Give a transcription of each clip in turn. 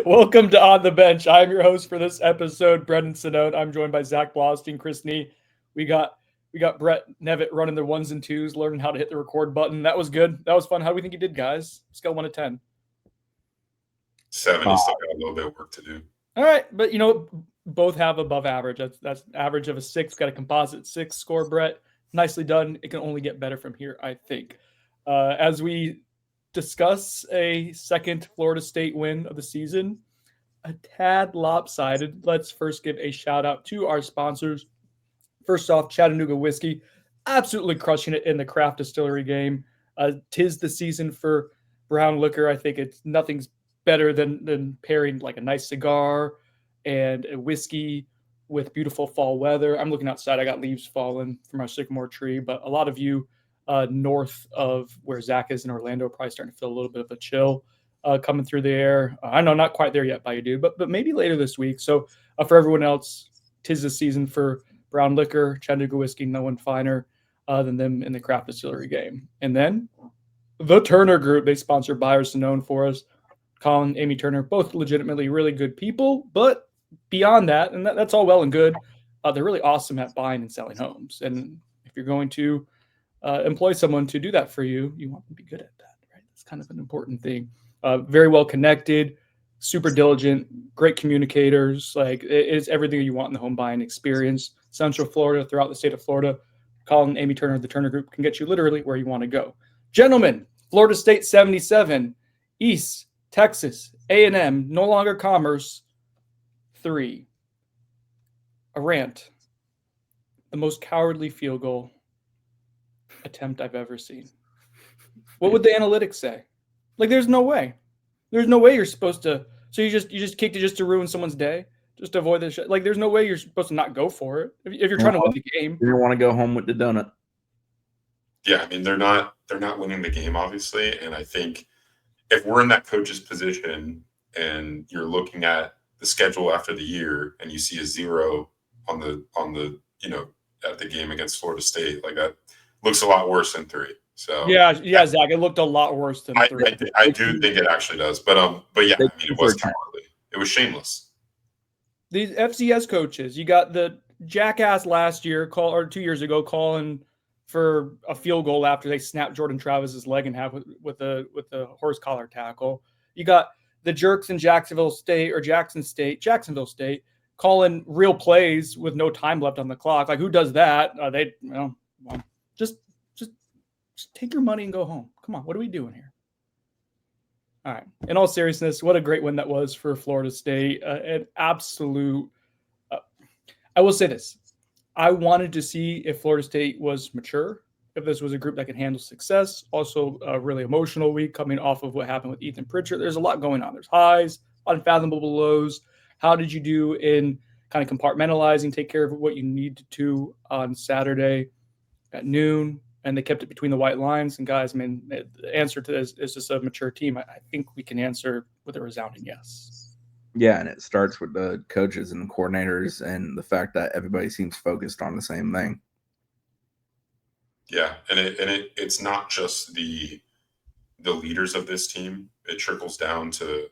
Welcome to On the Bench. I'm your host for this episode, Brendan Sinode. I'm joined by Zach Blostein, Chris Nee. We got Brett Nevitt running the ones and twos, learning how to hit the record button. That was good. That was fun. How do we think you did, guys? Scale 1 to 10. 7. You still got a little bit of work to do. All right, but both have above average. That's average of a 6. Got a composite 6 score, Brett. Nicely done. It can only get better from here, I think. As we discuss a second Florida State win of the season, a tad lopsided. Let's first give a shout out to our sponsors. First off, Chattanooga Whiskey, absolutely crushing it in the craft distillery game. 'Tis the season for brown liquor. I think nothing's better than pairing like a nice cigar and a whiskey with beautiful fall weather. I'm looking outside. I got leaves falling from our sycamore tree, but a lot of you north of where Zach is in Orlando, probably starting to feel a little bit of a chill coming through the air. I know not quite there yet by you, dude, but maybe later this week. So for everyone else, 'tis the season for brown liquor, Chattanooga Whiskey, no one finer than them in the craft distillery game. And then the Turner Group, they sponsor Buyers Known for us. Colin, Amy Turner, both legitimately really good people, but beyond that, and that's all well and good, they're really awesome at buying and selling homes. And if you're going to employ someone to do that for you, you want them to be good at that, right? That's kind of an important thing. Very well connected, super diligent, great communicators. Like, it is everything you want in the home buying experience. Central Florida, throughout the state of Florida, Colin, Amy Turner, the Turner Group can get you literally where you want to go. Gentlemen, Florida State 77, East Texas A&M, no longer Commerce 3. A rant. The most cowardly field goal attempt I've ever seen. What would the analytics say? Like, there's no way. There's no way you're supposed to. So you just kicked it just to ruin someone's day, just to avoid this shit. Like, there's no way you're supposed to not go for it if you're trying to win the game. You want to go home with the donut. Yeah, I mean, they're not winning the game, obviously, and I think if we're in that coach's position and you're looking at the schedule after the year and you see a 0 on the at the game against Florida State, like, that looks a lot worse than 3. So yeah, Zach, it looked a lot worse than 3. I do think it actually does, but yeah, I mean, it was cowardly. It was shameless. These FCS coaches, you got the jackass last year, 2 years ago, calling for a field goal after they snapped Jordan Travis's leg in half with the horse collar tackle. You got the jerks in Jacksonville State calling real plays with no time left on the clock. Like, who does that? Just take your money and go home. Come on, what are we doing here? All right. In all seriousness, what a great win that was for Florida State. An absolute. I will say this. I wanted to see if Florida State was mature, if this was a group that could handle success. Also, a really emotional week coming off of what happened with Ethan Pritchard. There's a lot going on. There's highs, unfathomable lows. How did you do in kind of compartmentalizing, take care of what you needed to on Saturday at noon? And they kept it between the white lines. And guys, I mean, the answer to this is just a mature team. I think we can answer with a resounding yes. Yeah, and it starts with the coaches and the coordinators and the fact that everybody seems focused on the same thing. Yeah, and it's not just the leaders of this team. It trickles down to,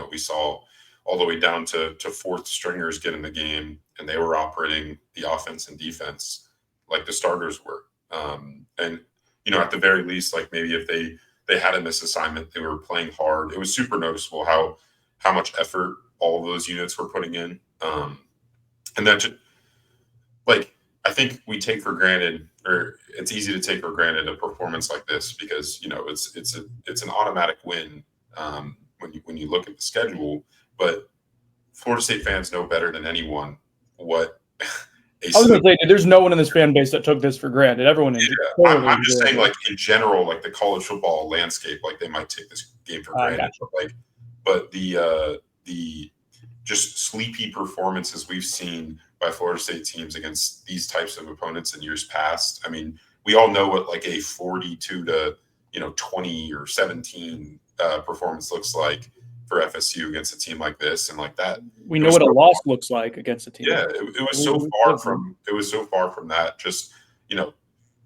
we saw all the way down to fourth stringers get in the game, and they were operating the offense and defense like the starters were. And at the very least, like, maybe if they had a misassignment, they were playing hard. It was super noticeable how much effort all of those units were putting in. And that just, like, I think we take for granted, or it's easy to take for granted a performance like this because, it's an automatic win when you look at the schedule. But Florida State fans know better than anyone what I was going to say, there's no one in this fan base that took this for granted. Everyone is. Yeah. I'm just saying, like, in general, like the college football landscape, like, they might take this game for granted. But the just sleepy performances we've seen by Florida State teams against these types of opponents in years past. I mean, we all know what like a 42 to 20 or 17 performance looks like for FSU against a team like this, and like that. We know what a loss looks like against a team. Yeah, it was so far from that. Just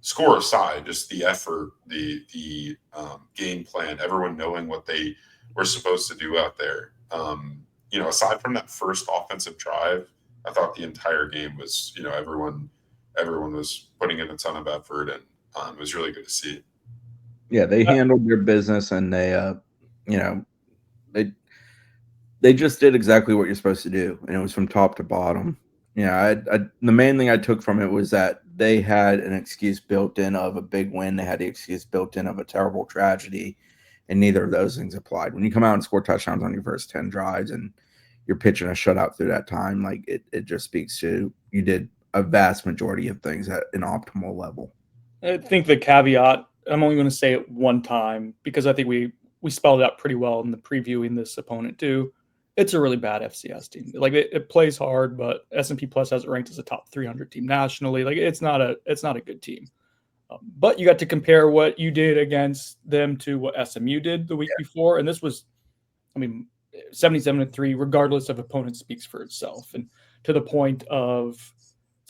score aside, just the effort, the game plan, everyone knowing what they were supposed to do out there. Aside from that first offensive drive, I thought the entire game was, everyone was putting in a ton of effort, and it was really good to see. Yeah, they handled their business, and they just did exactly what you're supposed to do, and it was from top to bottom. Yeah, the main thing I took from it was that they had an excuse built in of a big win. They had the excuse built in of a terrible tragedy, and neither of those things applied. When you come out and score touchdowns on your first 10 drives and you're pitching a shutout through that time, like it just speaks to you did a vast majority of things at an optimal level. I think the caveat, I'm only going to say it one time because I think we spelled it out pretty well in the previewing this opponent too. It's a really bad FCS team. Like it plays hard, but S&P Plus has it ranked as a top 300 team nationally. Like it's not a good team. But you got to compare what you did against them to what SMU did the week before, and this was, 77-3, regardless of opponent, speaks for itself, and to the point of,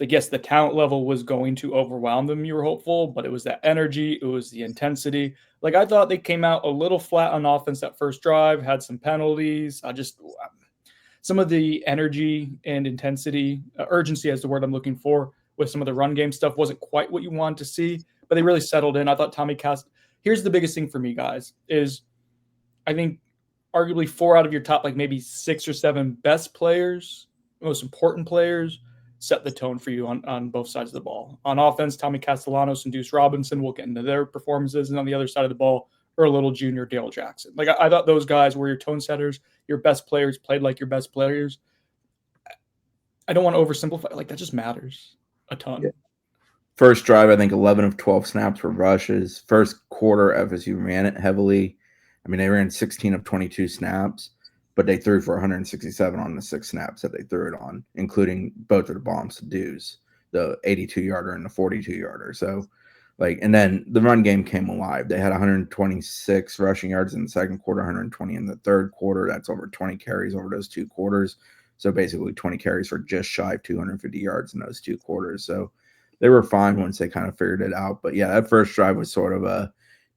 like, yes, the talent level was going to overwhelm them. You were hopeful, but it was that energy, it was the intensity. Like I thought they came out a little flat on offense that first drive, had some penalties. Some of the energy and intensity, urgency is the word I'm looking for, with some of the run game stuff wasn't quite what you wanted to see, but they really settled in. I thought Tommy here's the biggest thing for me, guys, is I think arguably 4 out of your top, like maybe 6 or 7 best players, most important players, set the tone for you on both sides of the ball. On offense, Tommy Castellanos and Deuce Robinson, we'll get into their performances. And on the other side of the ball, Earl Little Jr., Dale Jackson. Like I thought those guys were your tone setters, your best players, played like your best players. I don't want to oversimplify. Like that just matters a ton. Yeah. First drive, I think 11 of 12 snaps were rushes. First quarter, FSU ran it heavily. They ran 16 of 22 snaps, but they threw for 167 on the 6 snaps that they threw it on, including both of the bombs to Deuce, the 82-yarder and the 42-yarder. So, and then the run game came alive. They had 126 rushing yards in the second quarter, 120 in the third quarter. That's over 20 carries over those 2 quarters. So basically 20 carries for just shy of 250 yards in those 2 quarters. So they were fine once they kind of figured it out. But yeah, that first drive was sort of a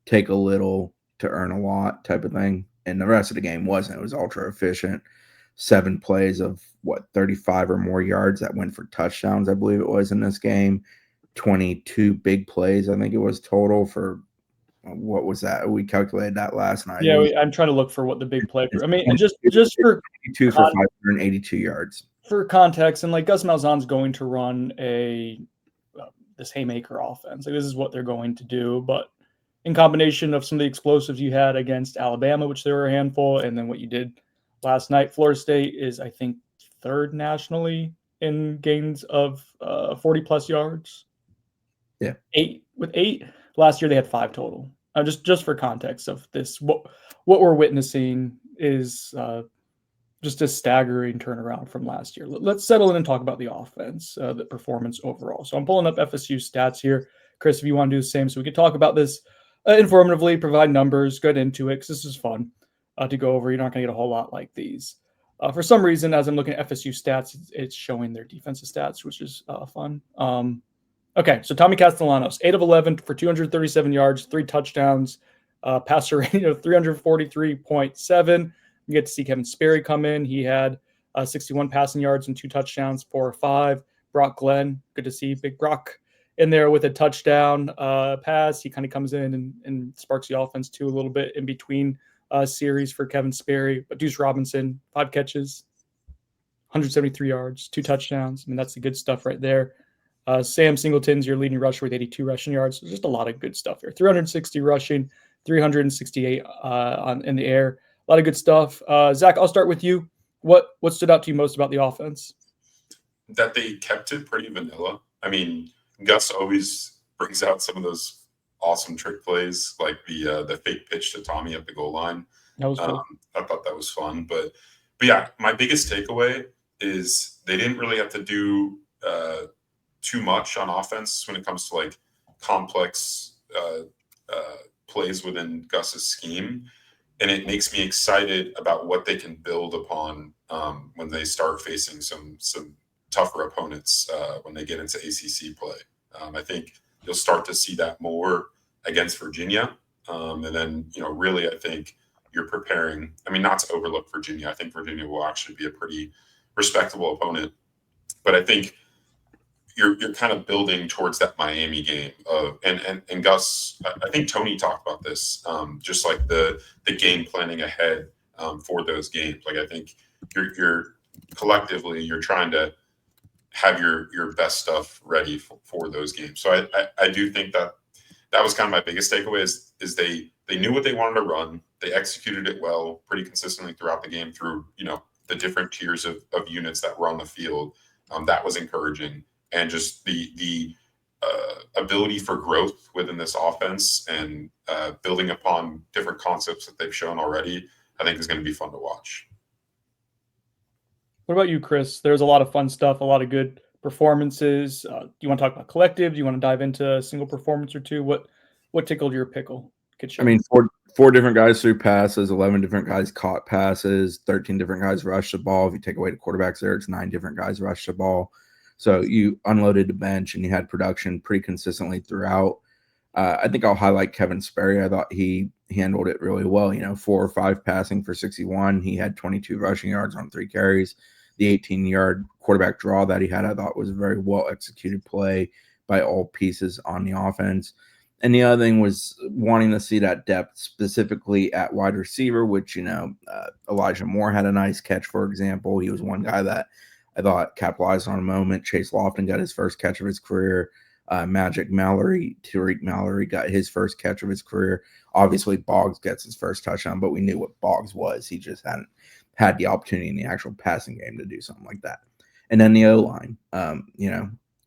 take a little to earn a lot type of thing. And the rest of the game wasn't. It was ultra efficient. 7 plays of 35 or more yards that went for touchdowns, I believe it was in this game. 22 big plays, I think it was total for what was that? We calculated that last night. Yeah, I'm trying to look for what the big play. Just for 2 for 582 yards. For context, and like Gus Malzahn's going to run this haymaker offense. Like this is what they're going to do, but in combination of some of the explosives you had against Alabama, which there were a handful, and then what you did last night, Florida State is, I think, 3rd nationally in gains of 40-plus yards. Yeah. 8. Last year they had 5 total. Just for context of this, what we're witnessing is just a staggering turnaround from last year. Let's settle in and talk about the offense, the performance overall. So I'm pulling up FSU stats here. Chris, if you want to do the same, so we can talk about this informatively, provide numbers, get into it, because this is fun to go over. You're not going to get a whole lot like these. For some reason, as I'm looking at FSU stats, it's showing their defensive stats, which is fun. Okay, so Tommy Castellanos, 8 of 11 for 237 yards, 3 touchdowns, passer rating of 343.7. You get to see Kevin Sperry come in. He had 61 passing yards and 2 touchdowns, 4 or 5. Brock Glenn, good to see Big Brock in there with a touchdown pass. He kind of comes in and sparks the offense too a little bit in between series for Kevin Sperry. But Deuce Robinson, 5 catches, 173 yards, 2 touchdowns. That's the good stuff right there. Sam Singleton's your leading rusher with 82 rushing yards. So just a lot of good stuff here. 360 rushing, 368 in the air. A lot of good stuff. Zach, I'll start with you. What stood out to you most about the offense? That they kept it pretty vanilla. Gus always brings out some of those awesome trick plays, like the fake pitch to Tommy at the goal line. That was cool. I thought that was fun. But yeah, my biggest takeaway is they didn't really have to do too much on offense when it comes to like complex plays within Gus's scheme. And it makes me excited about what they can build upon when they start facing some tougher opponents when they get into ACC play. I think you'll start to see that more against Virginia. And then, really, I think you're preparing. I mean, not to overlook Virginia. I think Virginia will actually be a pretty respectable opponent. But I think you're kind of building towards that Miami game and Gus, I think Tony talked about this, just like the game planning ahead for those games. Like I think you're collectively you're trying to have your best stuff ready for those games. So I do think that was kind of my biggest takeaway is they knew what they wanted to run. They executed it well, pretty consistently throughout the game through the different tiers of units that were on the field. That was encouraging. And just the ability for growth within this offense and building upon different concepts that they've shown already, I think is going to be fun to watch. What about you, Chris? There's a lot of fun stuff, a lot of good performances. Do you want to talk about collective? Do you want to dive into a single performance or two? What tickled your pickle? I mean, four different guys threw passes, 11 different guys caught passes, 13 different guys rushed the ball. If you take away the quarterbacks there, it's 9 different guys rushed the ball. So you unloaded the bench and you had production pretty consistently throughout. I think I'll highlight Kevin Sperry. I thought he handled it really well. 4 or 5 passing for 61. He had 22 rushing yards on 3 carries. The 18-yard quarterback draw that he had, I thought, was a very well-executed play by all pieces on the offense. And the other thing was wanting to see that depth specifically at wide receiver, which, Elijah Moore had a nice catch, for example. He was one guy that I thought capitalized on a moment. Chase Lofton got his first catch of his career. Tariq Mallory got his first catch of his career. Obviously, Boggs gets his first touchdown, but we knew what Boggs was. He just hadn't had the opportunity in the actual passing game to do something like that. And then the O-line,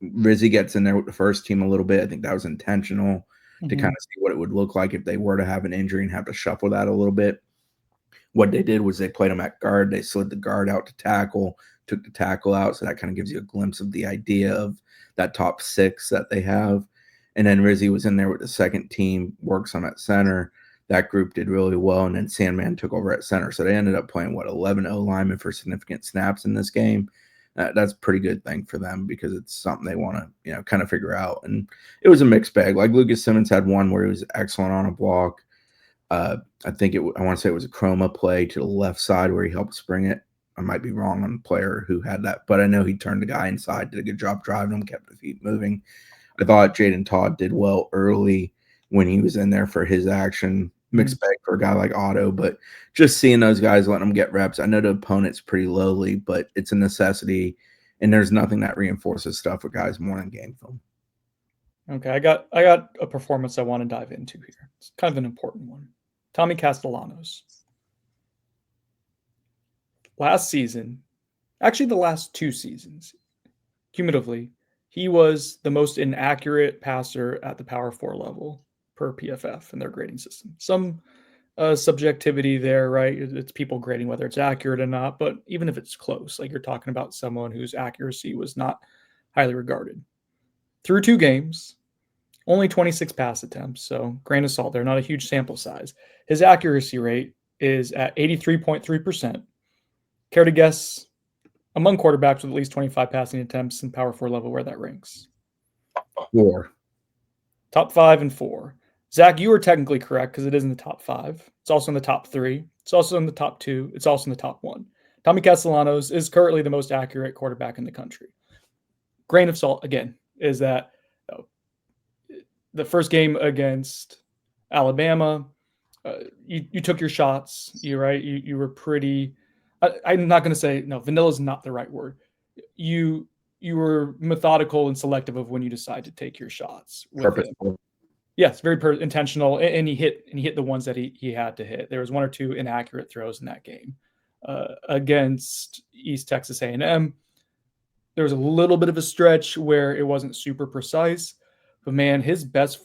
Rizzy gets in there with the first team a little bit. I think that was intentional to kind of see what it would look like if they were to have an injury and have to shuffle that a little bit. What they did was they played him at guard. They slid the guard out to tackle, took the tackle out. So that kind of gives you a glimpse of the idea of that top 6 that they have. And then Rizzy was in there with the second team, works on at center. That group did really well. And then Sandman took over at center. So they ended up playing, 11 O linemen for significant snaps in this game. That's a pretty good thing for them because it's something they want to, kind of figure out. And it was a mixed bag. Like Lucas Simmons had one where he was excellent on a block. I want to say it was a chroma play to the left side where he helped spring it. I might be wrong on the player who had that, but I know he turned the guy inside, did a good job driving him, kept the feet moving. I thought Jaden Todd did well early when he was in there for his action. Mixed bag for a guy like Otto, but just seeing those guys, letting them get reps. I know the opponent's pretty lowly, but it's a necessity, and there's nothing that reinforces stuff with guys more than game film. Okay, I got a performance I want to dive into here. It's kind of an important one. Tommy Castellanos. Last season, actually the last 2 seasons, cumulatively, he was the most inaccurate passer at the Power 4 level per PFF in their grading system. Some subjectivity there, right? It's people grading whether it's accurate or not, but even if it's close, like you're talking about someone whose accuracy was not highly regarded. Through 2 games, only 26 pass attempts, so grain of salt there, not a huge sample size. His accuracy rate is at 83.3%. Care to guess among quarterbacks with at least 25 passing attempts in Power 4 level where that ranks? 4. Top 5 and 4. Zach, you were technically correct because it is in the top 5. It's also in the top 3. It's also in the top 2. It's also in the top 1. Tommy Castellanos is currently the most accurate quarterback in the country. Grain of salt, again, is that the first game against Alabama, you took your shots. You were pretty. I'm not going to say no. Vanilla is not the right word. You were methodical and selective of when you decide to take your shots. Purposeful. Yes, very intentional, and he hit the ones that he had to hit. There was 1 or 2 inaccurate throws in that game against East Texas A&M. There was a little bit of a stretch where it wasn't super precise, but man, his best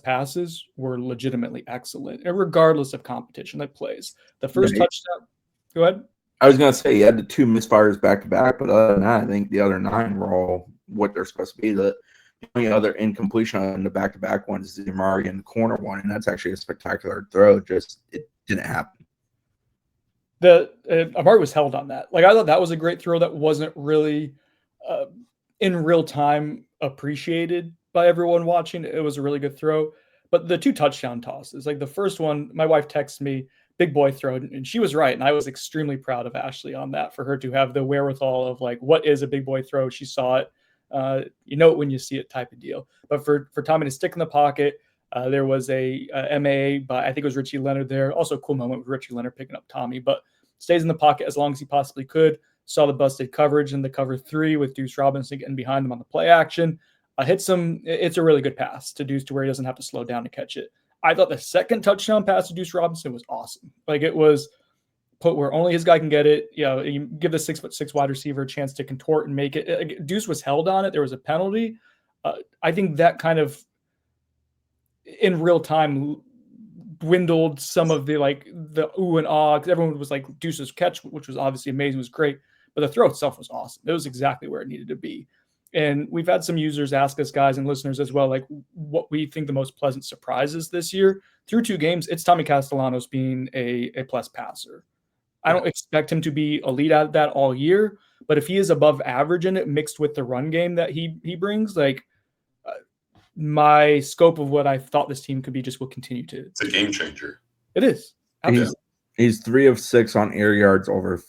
passes were legitimately excellent, and regardless of competition that plays. The first touchdown. Go ahead. I was going to say he had the 2 misfires back to back, but other than that, I think the other 9 were all what they're supposed to be. The only other incompletion on the back to back one is the Amari in the corner one, and that's actually a spectacular throw. Just it didn't happen. Amari was held on that. Like I thought that was a great throw that wasn't really in real time appreciated by everyone watching. It was a really good throw. But the 2 touchdown tosses, like the first one, my wife texted me, big boy throw, and she was right. And I was extremely proud of Ashley on that, for her to have the wherewithal of like, what is a big boy throw? She saw it. You know it when you see it, type of deal. But for Tommy to stick in the pocket, there was a MAA by, I think it was Richie Leonard there. Also a cool moment with Richie Leonard picking up Tommy, but stays in the pocket as long as he possibly could. Saw the busted coverage in the cover 3 with Deuce Robinson getting behind him on the play action. Hits him. It's a really good pass to Deuce to where he doesn't have to slow down to catch it. I thought the second touchdown pass to Deuce Robinson was awesome. Like, it was put where only his guy can get it. You know, you give the 6'6" wide receiver a chance to contort and make it. Deuce was held on it. There was a penalty. I think that kind of in real time dwindled some of the ooh and ah, because everyone was like, Deuce's catch, which was obviously amazing, was great, but the throw itself was awesome. It was exactly where it needed to be. And we've had some users ask us, guys, and listeners as well, like what we think the most pleasant surprises this year. Through 2 games, it's Tommy Castellanos being a plus passer. I don't expect him to be elite at that all year, but if he is above average in it, mixed with the run game that he brings, like my scope of what I thought this team could be just will continue to. It's a game changer. It is. He's 3 of 6 on air yards over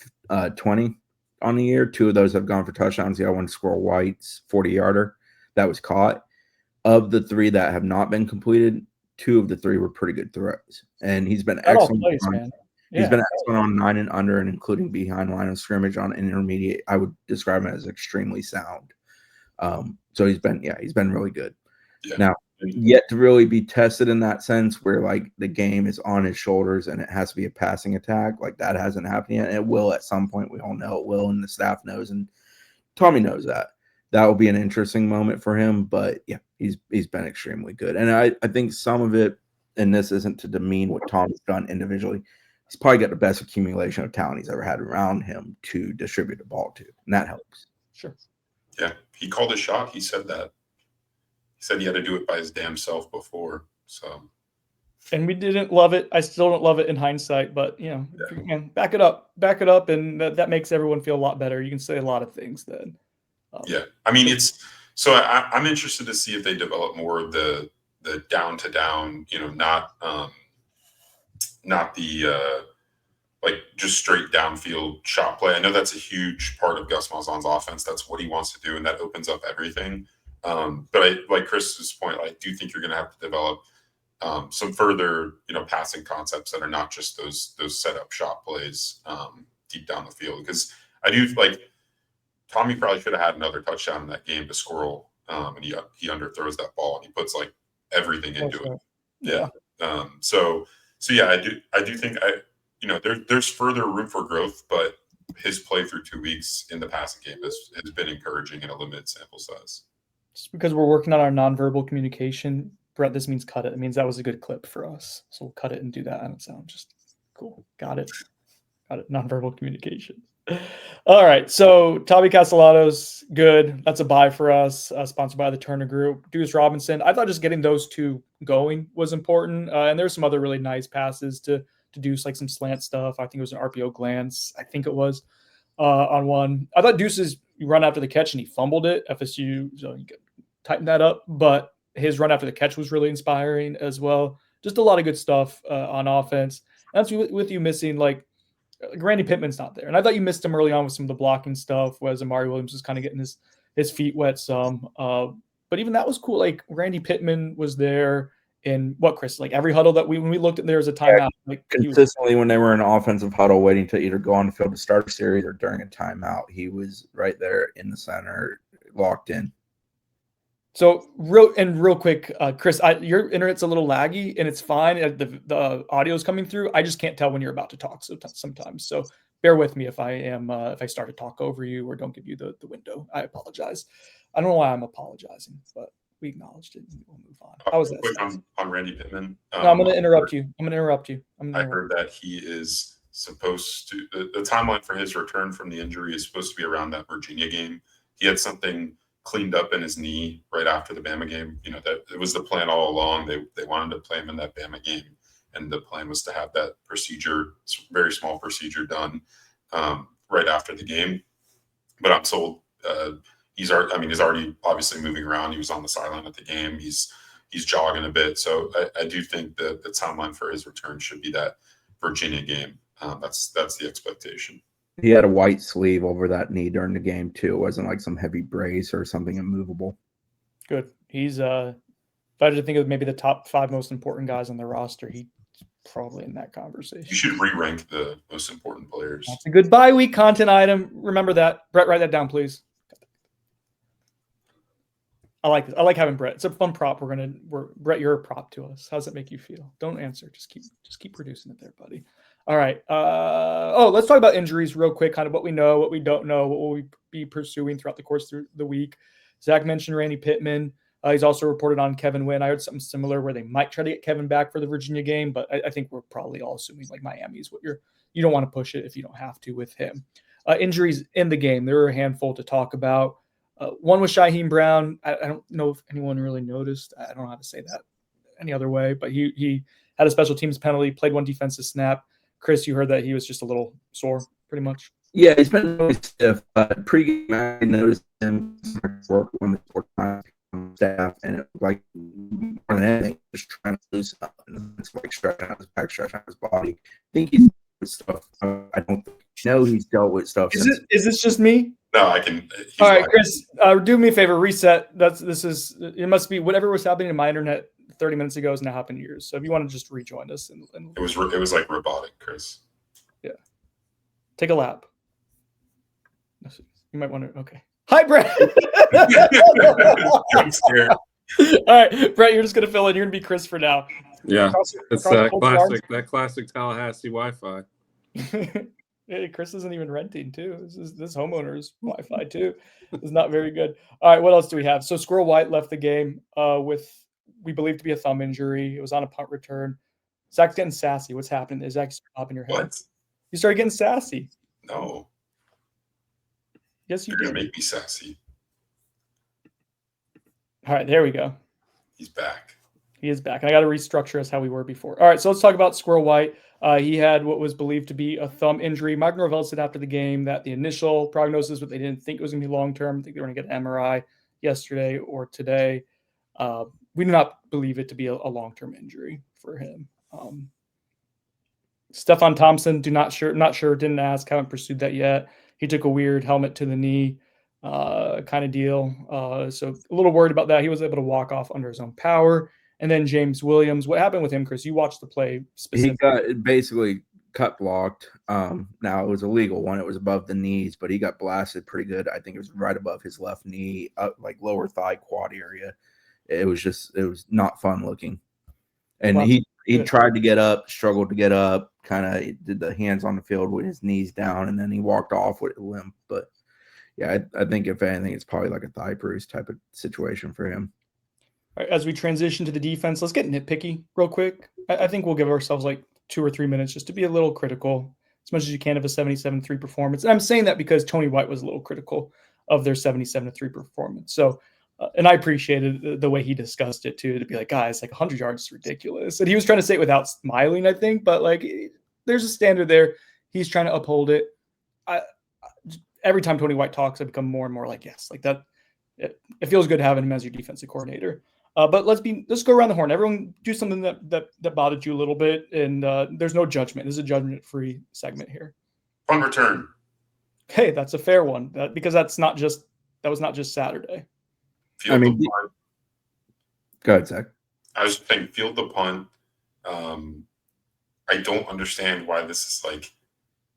20 on the year. 2 of those have gone for touchdowns. The other one, Squirrel White's 40-yarder that was caught. Of the 3 that have not been completed, 2 of the 3 were pretty good throws. And he's been excellent. Man. Yeah. He's been excellent on 9 and under, and including behind line of scrimmage on intermediate. I would describe him as extremely sound. So he's been really good. Yeah. Now, yet to really be tested in that sense where like the game is on his shoulders and it has to be a passing attack. Like that hasn't happened yet. It will at some point. We all know it will, and the staff knows, and Tommy knows that. That will be an interesting moment for him. But yeah, he's been extremely good. And I think some of it, and this isn't to demean what Tommy's done individually, he's probably got the best accumulation of talent he's ever had around him to distribute the ball to. And that helps. Sure. Yeah. He called a shot. He said that. He said he had to do it by his damn self before. So, and we didn't love it. I still don't love it in hindsight, but you know, if you can back it up, and that makes everyone feel a lot better. You can say a lot of things then. Yeah, I mean, it's so I'm interested to see if they develop more of the down to down. You know, not the like just straight downfield shot play. I know that's a huge part of Gus Malzahn's offense. That's what he wants to do, and that opens up everything. But like Chris's point, I do think you're going to have to develop some further, passing concepts that are not just those setup shot plays deep down the field. Because I do like Tommy probably should have had another touchdown in that game to Squirrel, and he underthrows that ball and he puts like everything into it. Yeah. So yeah, I do think there's further room for growth, but his play through 2 weeks in the passing game has been encouraging in a limited sample size. Just because we're working on our nonverbal communication, Brett, this means cut it. It means that was a good clip for us. So we'll cut it and do that. I don't sound just cool. Got it. Nonverbal communication. All right. So Tommy Castellanos, good. That's a buy for us. Sponsored by the Turner Group. Deuce Robinson. I thought just getting those 2 going was important. And there's some other really nice passes to Deuce, like some slant stuff. I think it was an RPO glance. I think it was on one. I thought Deuce's run after the catch and he fumbled it. FSU, so you could tighten that up. But his run after the catch was really inspiring as well. Just a lot of good stuff on offense. And that's with you missing like Randy Pittman's not there. And I thought you missed him early on with some of the blocking stuff, whereas Amari Williams was kind of getting his feet wet some. But even that was cool. Like Randy Pittman was there in what, Chris? Like every huddle that when we looked at, there was a timeout. Like consistently when they were in an offensive huddle waiting to either go on the field to start a series or during a timeout, he was right there in the center, locked in. So real quick, Chris, your internet's a little laggy and it's fine. The audio is coming through. I just can't tell when you're about to talk sometimes. So bear with me if I start to talk over you or don't give you the window. I apologize. I don't know why I'm apologizing, but we acknowledged it and we'll move on. How was that? On Randy Pittman? No, I'm going to interrupt you. I heard that he is supposed to, the timeline for his return from the injury is supposed to be around that Virginia game. He had something cleaned up in his knee right after the Bama game. That it was the plan all along. They wanted to play him in that Bama game, and the plan was to have that procedure, very small procedure, done right after the game. But I'm told he's already obviously moving around. He was on the sideline at the game. He's jogging a bit. So I do think that the timeline for his return should be that Virginia game. That's the expectation. He had a white sleeve over that knee during the game too. It wasn't like some heavy brace or something immovable. Good. He's if I had to think of maybe the top 5 most important guys on the roster, he's probably in that conversation. You should re-rank the most important players. That's a good bye week content item. Remember that. Brett, write that down, please. I like this. I like having Brett. It's a fun prop. Brett, you're a prop to us. How does it make you feel? Don't answer. Just keep producing it there, buddy. All right. Let's talk about injuries real quick, kind of what we know, what we don't know, what will we be pursuing throughout the course of the week. Zach mentioned Randy Pittman. He's also reported on Kevin Wynn. I heard something similar where they might try to get Kevin back for the Virginia game, but I think we're probably all assuming like Miami is what you don't want to push it if you don't have to with him. Injuries in the game, there were a handful to talk about. One was Shaheem Brown. I don't know if anyone really noticed. I don't know how to say that any other way, but he had a special teams penalty, played one defensive snap. Chris, you heard that he was just a little sore, pretty much. Yeah, he's been really stiff. Pre-game, I noticed him work when the sport staff, and it was like more than anything, just trying to loosen up. And it's like stretching out his back, stretching out his body. I think he's with stuff. I don't know he's dealt with stuff. Is this just me? No, I can. All right, Chris, do me a favor. Reset. It must be whatever was happening in my internet 30 minutes ago is now happening to yours. So if you want to just rejoin us, and it was like robotic, Chris. Yeah. Take a lap. You might want to. Okay. Hi, Brett. I'm scared. All right, Brett, you're just gonna fill in. You're gonna be Chris for now. Yeah, it's that classic Tallahassee Wi-Fi. Hey, Chris isn't even renting too. This homeowner's Wi-Fi too. Is not very good. All right, what else do we have? So Squirrel White left the game with we believe to be a thumb injury. It was on a punt return. Zach's getting sassy. What's happening? Is Zach popping your head? What? You started getting sassy. No. Yes, you You're did. gonna make me sassy. All right, there we go. He's back. He is back. And I got to restructure us how we were before. All right, so let's talk about Squirrel White. He had what was believed to be a thumb injury. Mike Norvell said after the game that the initial prognosis, but they didn't think it was going to be long-term. I think they were going to get an MRI yesterday or today. We do not believe it to be a long-term injury for him. Stephon Thompson, not sure, didn't ask, haven't pursued that yet. He took a weird helmet to the knee kind of deal. So a little worried about that. He was able to walk off under his own power. And then James Williams, what happened with him, Chris? You watched the play specifically. He got basically cut blocked. Now it was a legal one. It was above the knees, but he got blasted pretty good. I think it was right above his left knee, like lower thigh quad area. It was not fun looking. And Wow. he tried to get up, struggled to get up, kind of did the hands on the field with his knees down, and then he walked off with a limp. But yeah, I think if anything, it's probably like a thigh bruise type of situation for him. All right, as we transition to the defense, let's get nitpicky real quick. I think we'll give ourselves like 2 or 3 minutes just to be a little critical, as much as you can, of a 77-3 performance. And I'm saying that because Tony White was a little critical of their 77-3 performance. So, and I appreciated the way he discussed it too, to be like, guys, like 100 yards is ridiculous. And he was trying to say it without smiling, I think, but like there's a standard there. He's trying to uphold it. Every time Tony White talks, I become more and more like, yes, like that. It feels good having him as your defensive coordinator. But let's go around the horn. Everyone do something that bothered you a little bit, and there's no judgment. This is a judgment-free segment here. Punt return. Hey, that's a fair one because that was not just Saturday. Field the punt. Go ahead, Zach. I was saying field the punt. I don't understand why this is like.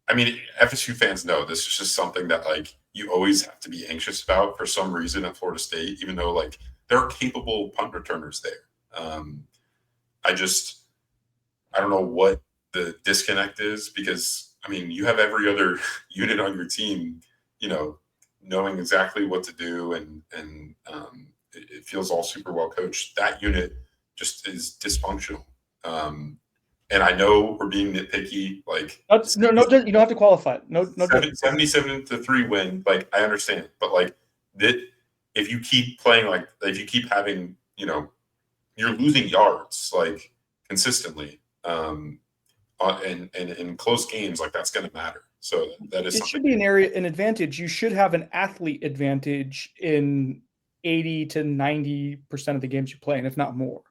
I mean, FSU fans know this is just something that like you always have to be anxious about for some reason at Florida State, even though like there are capable punt returners there. I don't know what the disconnect is because I mean you have every other unit on your team, knowing exactly what to do and it feels all super well coached. That unit just is dysfunctional. And I know we're being nitpicky. Like no, you don't have to qualify it. No, 77-3 win. Like I understand, but like that, if you keep playing like if you keep having, you're losing yards like consistently, and in close games, like that's going to matter. So that is it should be an advantage. You should have an athlete advantage in 80 to 90% of the games you play, and if not more.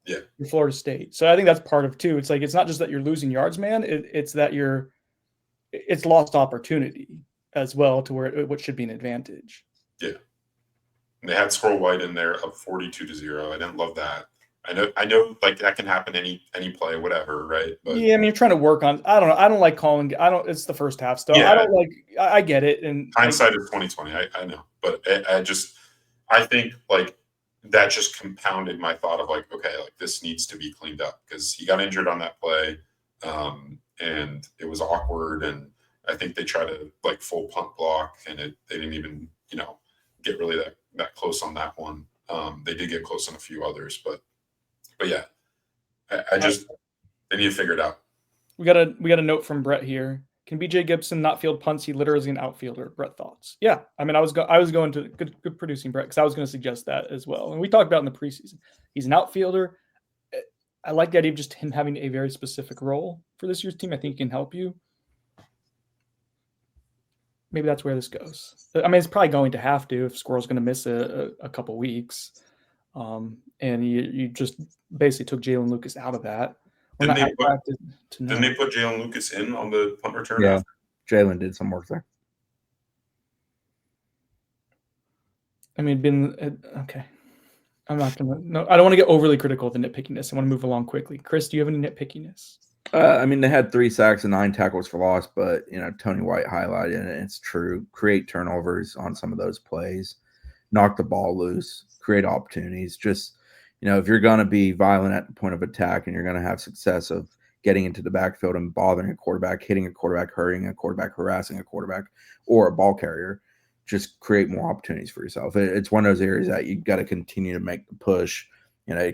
Yeah. In Florida State. So I think that's part of too. It's like it's not just that you're losing yards, man. It's that it's lost opportunity as well to where what should be an advantage. Yeah. And they had Squirrel White in there up 42-0. I didn't love that. I know, like that can happen any play, whatever, right? But yeah, I mean, you're trying to work on. I don't know. I don't like calling. It's the first half stuff. Yeah. I don't like. I get it. And hindsight is 2020. I know, but I think like that just compounded my thought of like, okay, like this needs to be cleaned up because he got injured on that play, and it was awkward, and I think they tried to like full punt block, and they didn't even get really that close on that one. They did get close on a few others, but yeah, they need to figure it out. We got a note from Brett here. Can BJ Gibson not field punts? He literally is an outfielder. Brett, thoughts? Yeah, I mean, I was going to good producing Brett because I was going to suggest that as well. And we talked about in the preseason. He's an outfielder. I like the idea of just him having a very specific role for this year's team. I think he can help you. Maybe that's where this goes. I mean, it's probably going to have to if Squirrel's going to miss a couple weeks. And you just basically took Jalen Lucas out of that. Didn't they put Jalen Lucas in on the punt return? Yeah, Jalen did some work there. I mean, okay. I'm not going to – no, I don't want to get overly critical of the nitpickiness. I want to move along quickly. Chris, do you have any nitpickiness? I mean, they had 3 sacks and 9 tackles for loss, but, Tony White highlighted it, and it's true. Create turnovers on some of those plays. Knock the ball loose. Create opportunities. Just – if you're going to be violent at the point of attack and you're going to have success of getting into the backfield and bothering a quarterback, hitting a quarterback, hurting a quarterback, harassing a quarterback, or a ball carrier, just create more opportunities for yourself. It's one of those areas that you got to continue to make the push.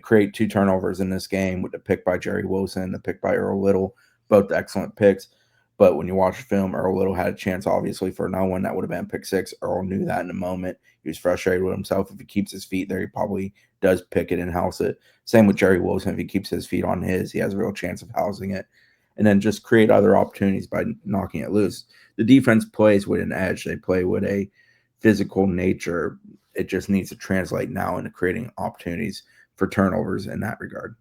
Create 2 turnovers in this game with the pick by Jerry Wilson, the pick by Earl Little, both excellent picks. But when you watch the film, Earl Little had a chance, obviously, for no one. That would have been pick 6. Earl knew that in the moment. He was frustrated with himself. If he keeps his feet there, he probably does pick it and house it. Same with Jerry Wilson. If he keeps his feet on his, he has a real chance of housing it. And then just create other opportunities by knocking it loose. The defense plays with an edge. They play with a physical nature. It just needs to translate now into creating opportunities for turnovers in that regard.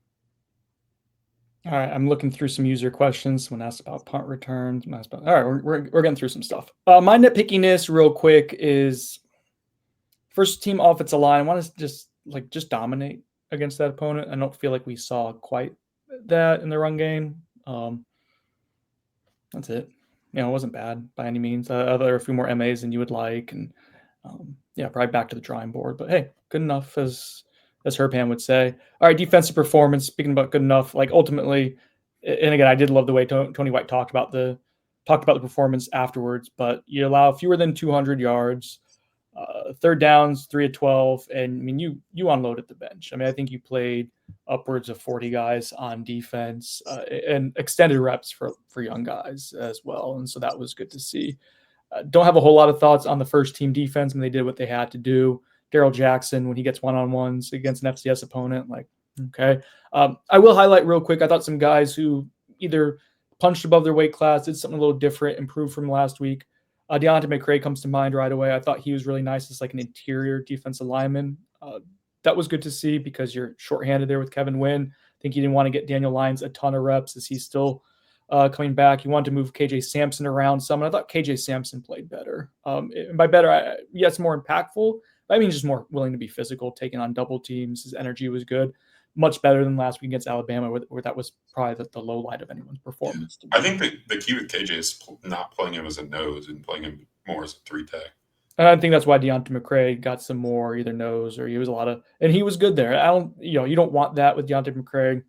All right, I'm looking through some user questions. Someone asked about punt returns. All right, we're getting through some stuff. My nitpickiness, real quick, is first team offensive line. I want to just dominate against that opponent. I don't feel like we saw quite that in the run game. That's it. It wasn't bad by any means. There are a few more MAs than you would like, and probably back to the drawing board. But hey, good enough as Herpan would say. All right, defensive performance, speaking about good enough, like ultimately, and again, I did love the way Tony White talked about the performance afterwards, but you allow fewer than 200 yards, third downs, 3 of 12, and I mean, you unloaded the bench. I mean, I think you played upwards of 40 guys on defense and extended reps for young guys as well, and so that was good to see. Don't have a whole lot of thoughts on the first team defense when they did what they had to do. Daryl Jackson, when he gets one-on-ones against an FCS opponent, like, okay. I will highlight real quick, I thought some guys who either punched above their weight class, did something a little different, improved from last week. Deontay McCray comes to mind right away. I thought he was really nice as like an interior defensive lineman. That was good to see because you're shorthanded there with Kevin Wynn. I think you didn't want to get Daniel Lyons a ton of reps as he's still coming back. You wanted to move KJ Sampson around some, and I thought KJ Sampson played better. And by better, yes, more impactful. I mean, just more willing to be physical, taking on double teams. His energy was good. Much better than last week against Alabama, where that was probably the low light of anyone's performance. I think the key with KJ is not playing him as a nose and playing him more as a 3-tech. And I think that's why Deontay McCray got some more either nose or he was and he was good there. You don't want that with Deontay McCray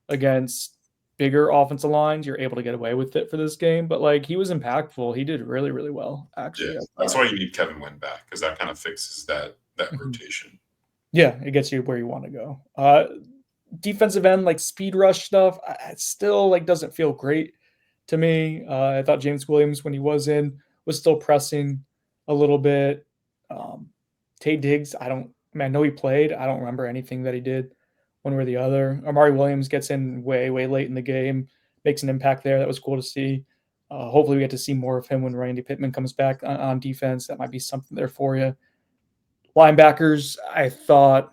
against bigger offensive lines. You're able to get away with it for this game, but like he was impactful. He did really, really well, actually. Yeah, that's why you need Kevin Wynn back because that kind of fixes that rotation. Yeah, it gets you where you want to go. Defensive end, like speed rush stuff, it still like doesn't feel great to me. I thought James Williams, when he was still pressing a little bit. Tay Diggs, I know he played. I don't remember anything that he did one way or the other. Amari Williams gets in way, way late in the game, makes an impact there. That was cool to see. Hopefully we get to see more of him when Randy Pittman comes back on defense. That might be something there for you. Linebackers, I thought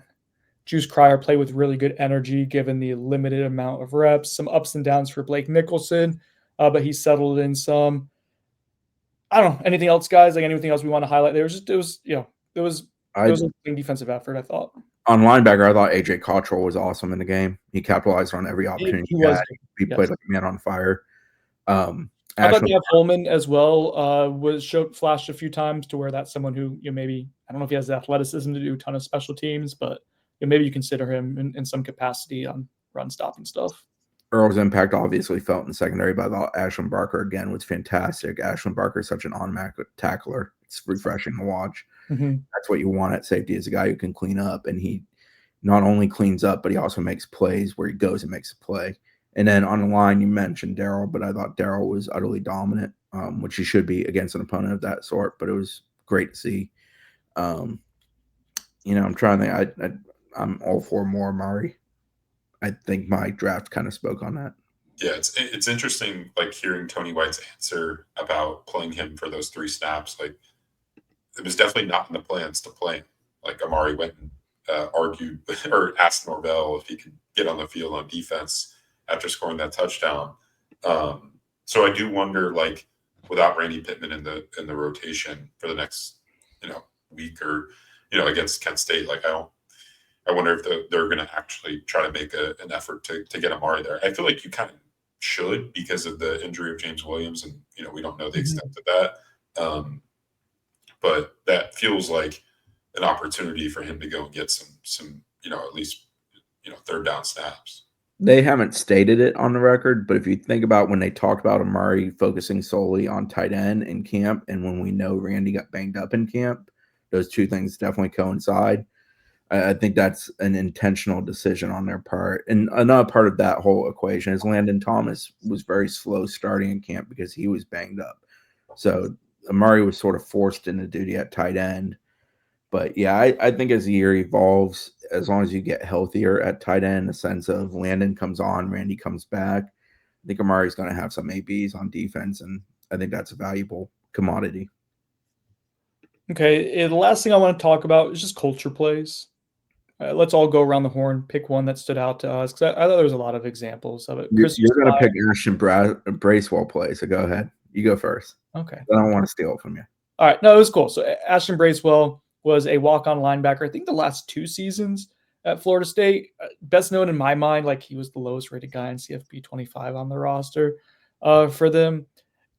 Juice Cryer played with really good energy given the limited amount of reps. Some ups and downs for Blake Nicholson, but he settled in some. I don't know. Anything else, guys? Like anything else we want to highlight? It was a clean defensive effort, I thought. On linebacker, I thought AJ Cottrell was awesome in the game. He capitalized on every opportunity he had. He played like a man on fire. I thought Jeff Holman as well flashed a few times to where that's someone who maybe, I don't know if he has the athleticism to do a ton of special teams, but maybe you consider him in some capacity on run stop and stuff. Earl's impact obviously felt in secondary, but I thought Ashlyn Barker again was fantastic. Ashlyn Barker is such an automatic tackler. It's refreshing to watch. Mm-hmm. That's what you want at safety, is a guy who can clean up, and he not only cleans up, but he also makes plays where he goes and makes a play. And then on the line, you mentioned Darryl, but I thought Darryl was utterly dominant, which he should be against an opponent of that sort. But it was great to see. I'm trying to think. I'm all for more Murray. I think my draft kind of spoke on that. Yeah, it's interesting, like hearing Tony White's answer about playing him for those 3 snaps. Like, it was definitely not in the plans to play him. Like, Amari went and argued or asked Norvell if he could get on the field on defense after scoring that touchdown. So I do wonder, like, without Randy Pittman in the rotation for the next week or against Kent State, like I wonder if they're going to actually try to make an effort to get Amari there. I feel like you kind of should because of the injury of James Williams, and we don't know the extent of that. But that feels like an opportunity for him to go and get some at least third down snaps. They haven't stated it on the record, but if you think about when they talked about Amari focusing solely on tight end in camp, and when we know Randy got banged up in camp, those two things definitely coincide. I think that's an intentional decision on their part. And another part of that whole equation is Landon Thomas was very slow starting in camp because he was banged up. So Amari was sort of forced into duty at tight end. But yeah, I think as the year evolves, as long as you get healthier at tight end, the sense of Landon comes on, Randy comes back, I think Amari's going to have some ABs on defense, and I think that's a valuable commodity. Okay, the last thing I want to talk about is just culture plays. Let's all go around the horn, pick one that stood out to us, because I thought there was a lot of examples of it. You're going to pick Ashton Bracewell play, so go ahead. You go first. Okay. I don't want to steal it from you. All right. No, it was cool. So Ashton Bracewell was a walk-on linebacker, I think the last 2 seasons at Florida State. Best known in my mind, like he was the lowest rated guy in CFP 25 on the roster for them.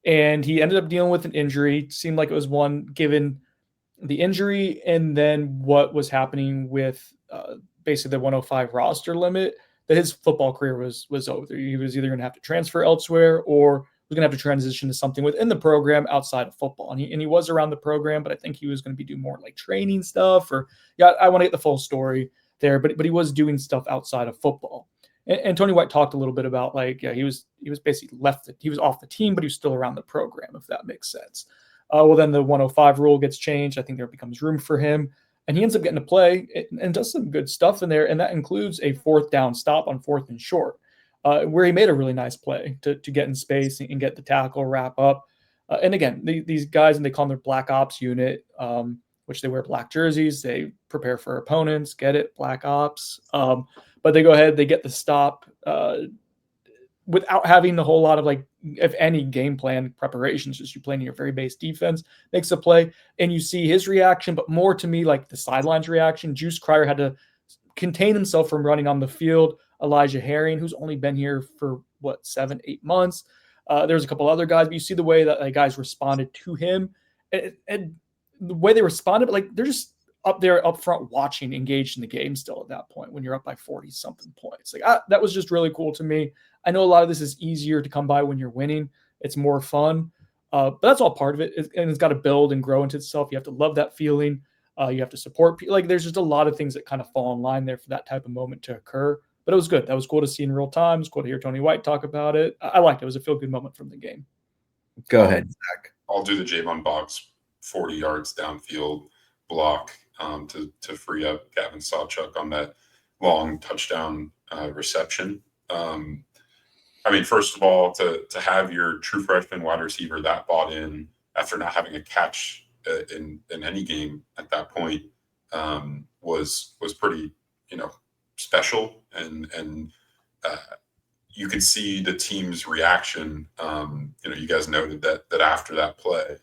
And he ended up dealing with an injury. Seemed like it was one given the injury and then what was happening with basically the 105 roster limit, that his football career was over. He was either going to have to transfer elsewhere or was going to have to transition to something within the program outside of football. And he was around the program, but I think he was going to be doing more like training stuff I want to get the full story there, but he was doing stuff outside of football. And Tony White talked a little bit about he was basically he was off the team, but he was still around the program, if that makes sense. Well, then the 105 rule gets changed. I think there becomes room for him. And he ends up getting to play and does some good stuff in there. And that includes a 4th down stop on 4th and short, where he made a really nice play to get in space and get the tackle, wrap up. And again, these guys, and they call them their black ops unit, which they wear black jerseys. They prepare for opponents, get it, black ops. But they go ahead, they get the stop without having a whole lot of if any game plan preparations, just you playing your very base defense, makes a play and you see his reaction, but more to me, like the sidelines reaction. Juice Cryer had to contain himself from running on the field. Elijah Herring, who's only been here for 7-8 months. There's a couple other guys, but you see the way that guys responded to him and the way they responded, but they're just up there up front watching, engaged in the game still at that point when you're up by 40 something points. That was just really cool to me. I know a lot of this is easier to come by when you're winning. It's more fun, but that's all part of it. And it's got to build and grow into itself. You have to love that feeling. You have to support people. There's just a lot of things that kind of fall in line there for that type of moment to occur. But it was good. That was cool to see in real time. It was cool to hear Tony White talk about it. I liked it. It was a feel-good moment from the game. Go ahead, Zach. I'll do the Javon Boggs 40 yards downfield block to free up Gavin Sawchuk on that long touchdown reception. I mean, first of all, to have your true freshman wide receiver that bought in after not having a catch in any game at that point was pretty, special, and you could see the team's reaction. You guys noted that after that play,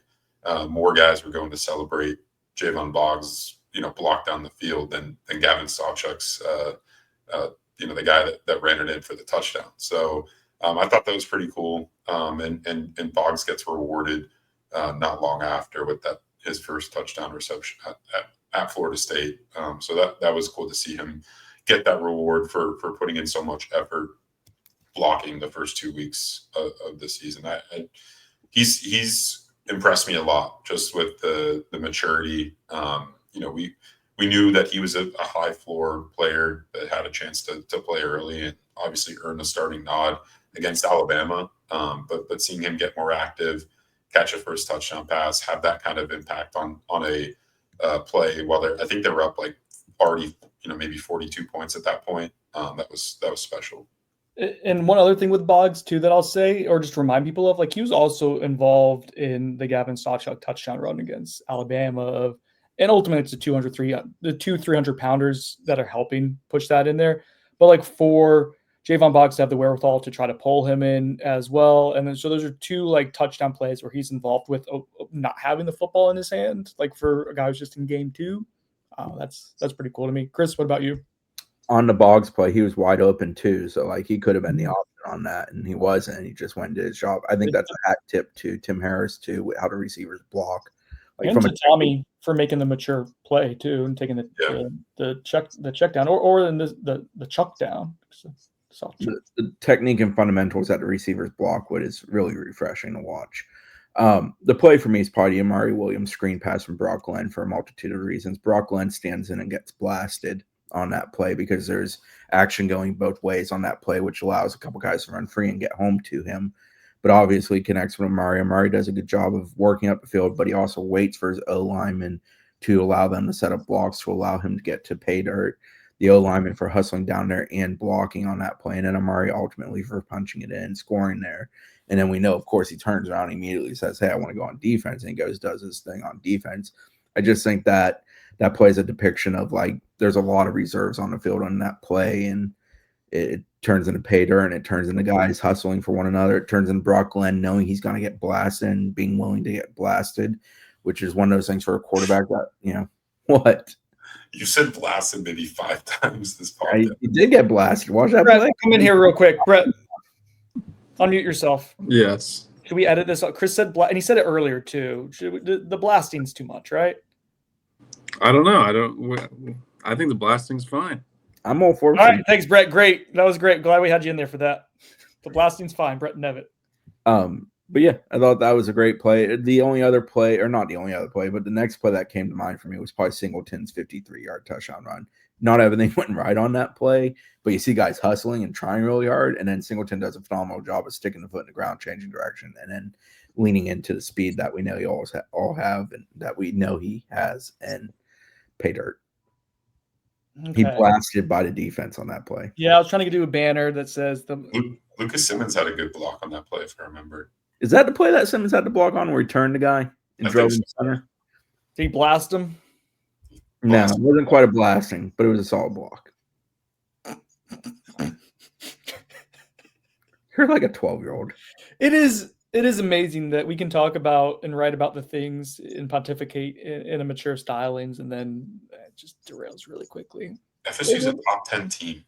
more guys were going to celebrate Javon Boggs, block down the field than Gavin Sawchuk's, the guy that ran it in for the touchdown. So I thought that was pretty cool. And Boggs gets rewarded not long after with his first touchdown reception at Florida State. So that was cool to see him get that reward for putting in so much effort blocking the first 2 weeks of the season. He's impressed me a lot just with the maturity. We knew that he was a high floor player that had a chance to play early and obviously earn a starting nod against Alabama. But seeing him get more active, catch a first touchdown pass, have that kind of impact on a play while I think they were up like already, maybe 42 points at that point. That was special. And one other thing with Boggs too that I'll say, or just remind people of, like, he was also involved in the Gavin Sawchuk touchdown run against Alabama. And ultimately, it's the 300 pounders that are helping push that in there. But like for Javon Boggs to have the wherewithal to try to pull him in as well, and then so those are two like touchdown plays where he's involved with not having the football in his hand. Like for a guy who's just in game 2, that's pretty cool to me. Chris, what about you? On the Boggs play, he was wide open too, so like he could have been the option on that, and he wasn't. He just went and did hhis job. I think that's a hat tip to Tim Harris too, how the receivers block. Like and to Tommy for making the mature play too, and taking the check down, or in the chuck down. The technique and fundamentals that the receivers block is really refreshing to watch. The play for me is probably Amari Williams screen pass from Brock Glenn for a multitude of reasons. Brock Glenn stands in and gets blasted on that play because there's action going both ways on that play, which allows a couple guys to run free and get home to him. But obviously connects with Amari. Amari does a good job of working up the field, but he also waits for his O-lineman to allow them to set up blocks to allow him to get to pay dirt. The O-lineman for hustling down there and blocking on that play, and then Amari ultimately for punching it in, scoring there. And then we know, of course, he turns around and immediately says, hey, I want to go on defense, and he does his thing on defense. I just think that play is a depiction of, like, there's a lot of reserves on the field on that play, and it turns into pay dirt, and it turns into guys hustling for one another. It turns into Brock Glenn knowing he's going to get blasted and being willing to get blasted, which is one of those things for a quarterback that, what? You said blasted maybe 5 times this podcast. You did get blasted. Watch that Brett, play. Come in here real quick. Brett, unmute yourself. Yes. Should we edit this? Chris said, and he said it earlier too. The blasting's too much, right? I don't know. I think the blasting's fine. I'm all for it. All right, thanks, Brett. Great. That was great. Glad we had you in there for that. The blasting's fine. Brett Nevitt. But yeah, I thought that was a great play. The only other play, or not the only other play, but the next play that came to mind for me was probably Singleton's 53-yard touchdown run. Not everything went right on that play, but you see guys hustling and trying really hard, and then Singleton does a phenomenal job of sticking the foot in the ground, changing direction, and then leaning into the speed that we know he all have, and that we know he has, and pay dirt. Okay. He blasted by the defense on that play. Yeah, I was trying to do a banner that says Lucas Simmons had a good block on that play, if I remember. Is that the play that Simmons had to block on where he turned the guy and drove him center? Did he blast him? No, it wasn't quite a blasting, but it was a solid block. You're like a 12-year-old. It is amazing that we can talk about and write about the things and pontificate in a mature stylings, and then it just derails really quickly. FSU's a top 10 team.